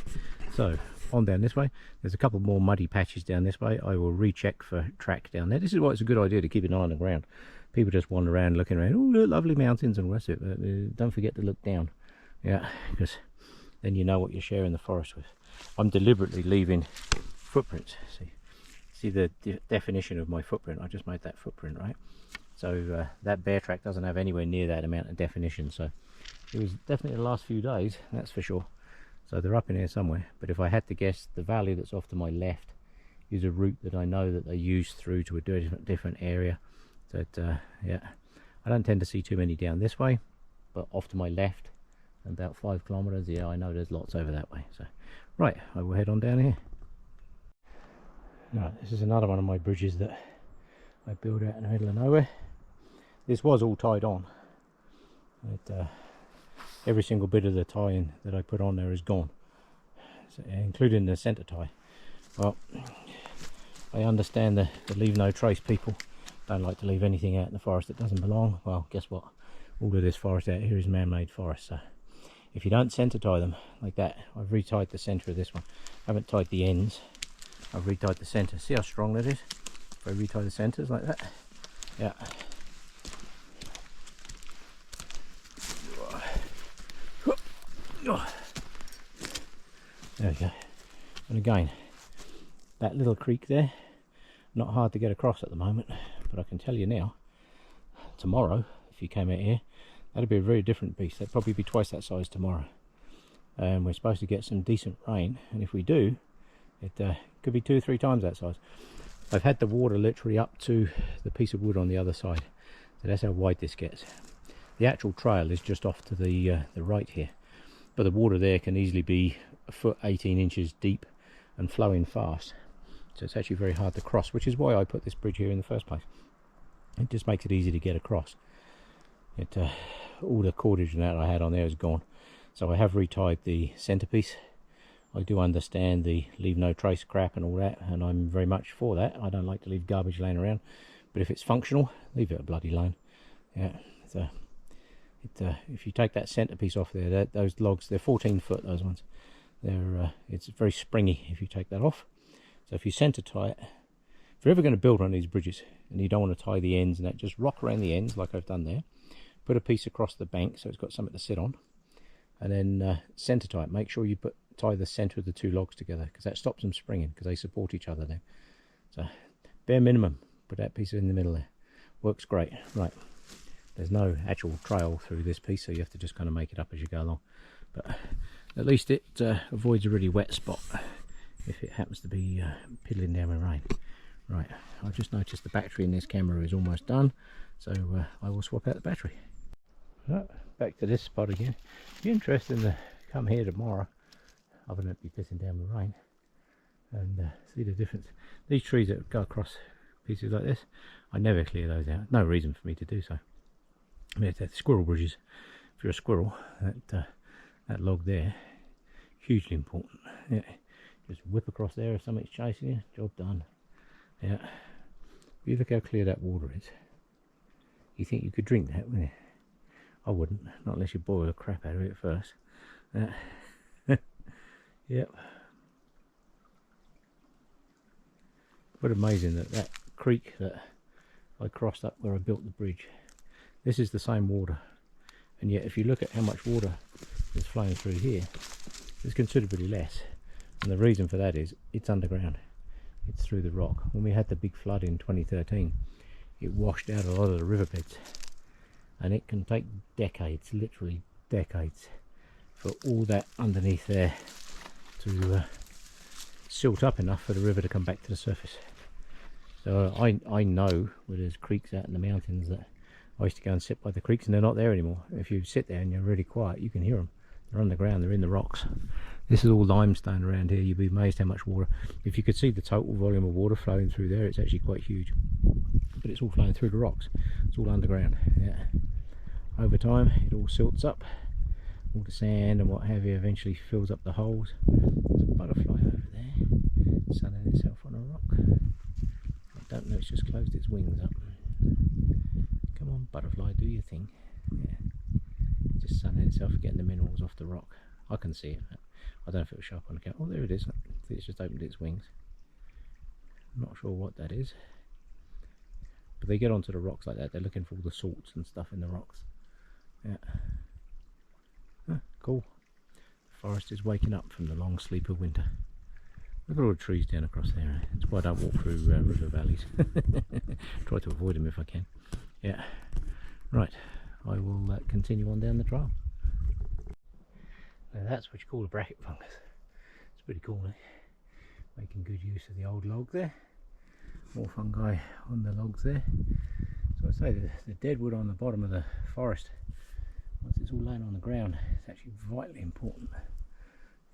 so on down this way. There's a couple more muddy patches down this way. I will recheck for track down there. This is why it's a good idea to keep an eye on the ground. People just wander around looking around. Oh, look, lovely mountains and the rest of it. Don't forget to look down. Yeah, because then you know what you're sharing the forest with. I'm deliberately leaving footprints. See the definition of my footprint. I just made that footprint, right? So that bear track doesn't have anywhere near that amount of definition. So it was definitely the last few days, that's for sure. So they're up in here somewhere. But if I had to guess, the valley that's off to my left is a route that I know that they use through to a different area. So yeah, I don't tend to see too many down this way, but off to my left, about 5 kilometers, yeah, I know there's lots over that way. So right, I will head on down here. Right, this is another one of my bridges that I built out in the middle of nowhere. This was all tied on. Every single bit of the tie-in that I put on there is gone, so, including the centre tie. Well, I understand the leave no trace people don't like to leave anything out in the forest that doesn't belong. Well, guess what? All of this forest out here is man-made forest, so if you don't centre tie them like that, I've retied the centre of this one. I haven't tied the ends, I've retied the centre. See how strong that is? If I retie the centres like that, yeah. There we go. And again, that little creek there, not hard to get across at the moment, but I can tell you now, tomorrow, if you came out here, that'd be a very different beast. That'd probably be twice that size tomorrow. And we're supposed to get some decent rain, and if we do, it could be 2 or 3 times that size. I've had the water literally up to the piece of wood on the other side, so that's how wide this gets. The actual trail is just off to the right here, but the water there can easily be a foot 18 inches deep and flowing fast, so it's actually very hard to cross, which is why I put this bridge here in the first place. It just makes it easy to get across. All the cordage and that I had on there is gone, so I have retied the centerpiece. I do understand the leave no trace crap and all that, and I'm very much for that. I don't like to leave garbage laying around, but if it's functional, leave it a bloody alone. Yeah, so if you take that centerpiece off there, those logs, they're 14 foot, those ones. It's very springy if you take that off. So if you center tie it, if you're ever going to build one of these bridges and you don't want to tie the ends and that, just rock around the ends like I've done there. Put a piece across the bank so it's got something to sit on, and then center tie it. Make sure you tie the center of the 2 logs together, because that stops them springing, because they support each other there. So bare minimum, put that piece in the middle there. Works great. Right, there's no actual trail through this piece, so you have to just kind of make it up as you go along, but at least it avoids a really wet spot if it happens to be piddling down with rain. Right, I've just noticed the battery in this camera is almost done, so I will swap out the battery. Right, back to this spot again. Be interesting to come here tomorrow, other than it be pissing down with rain, and see the difference. These trees that go across pieces like this, I never clear those out. No reason for me to do so. I mean, it's squirrel bridges. If you're a squirrel, that log there, hugely important. Yeah, just whip across there if something's chasing you, job done. Yeah, you look how clear that water is. You think you could drink that, wouldn't you? I wouldn't, not unless you boil the crap out of it first. Yep. But amazing that creek that I crossed up where I built the bridge, this is the same water, and yet if you look at how much water is flowing through here, there's considerably less, and the reason for that is it's underground. It's through the rock. When we had the big flood in 2013, it washed out a lot of the riverbeds, and it can take decades, literally decades, for all that underneath there to silt up enough for the river to come back to the surface. So I know where there's creeks out in the mountains that I used to go and sit by the creeks, and they're not there anymore. If you sit there and you're really quiet, you can hear them. They're underground, they're in the rocks. This is all limestone around here. You'd be amazed how much water. If you could see the total volume of water flowing through there, it's actually quite huge. But it's all flowing through the rocks. It's all underground. Yeah. Over time, it all silts up. All the sand and what have you eventually fills up the holes. There's a butterfly over there, sunning itself on a rock. I don't know, it's just closed its wings up. Come on, butterfly, do your thing. Yeah. Just sunning itself, getting the minerals off the rock. I can see it. I don't know if it will show up on the camera. Oh, there it is. I think it's just opened its wings. I'm not sure what that is. But they get onto the rocks like that. They're looking for all the salts and stuff in the rocks. Yeah. Oh, cool. The forest is waking up from the long sleep of winter. Look at all the trees down across there. That's why I don't walk through river valleys. Try to avoid them if I can. Yeah. Right. I will continue on down the trail. Now that's what you call a bracket fungus. It's pretty cool, eh? Making good use of the old log there. More fungi on the logs there. So I say the dead wood on the bottom of the forest, once it's all laying on the ground, it's actually vitally important.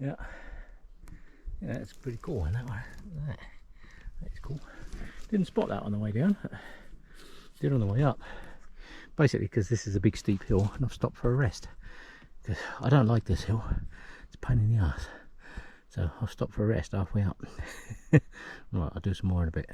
Yeah. Yeah, that's pretty cool, and that one. That's cool. Didn't spot that on the way down. Did on the way up. Basically because this is a big steep hill and I've stopped for a rest. I don't like this hill. It's a pain in the ass. So I'll stop for a rest halfway up. Right, I'll do some more in a bit.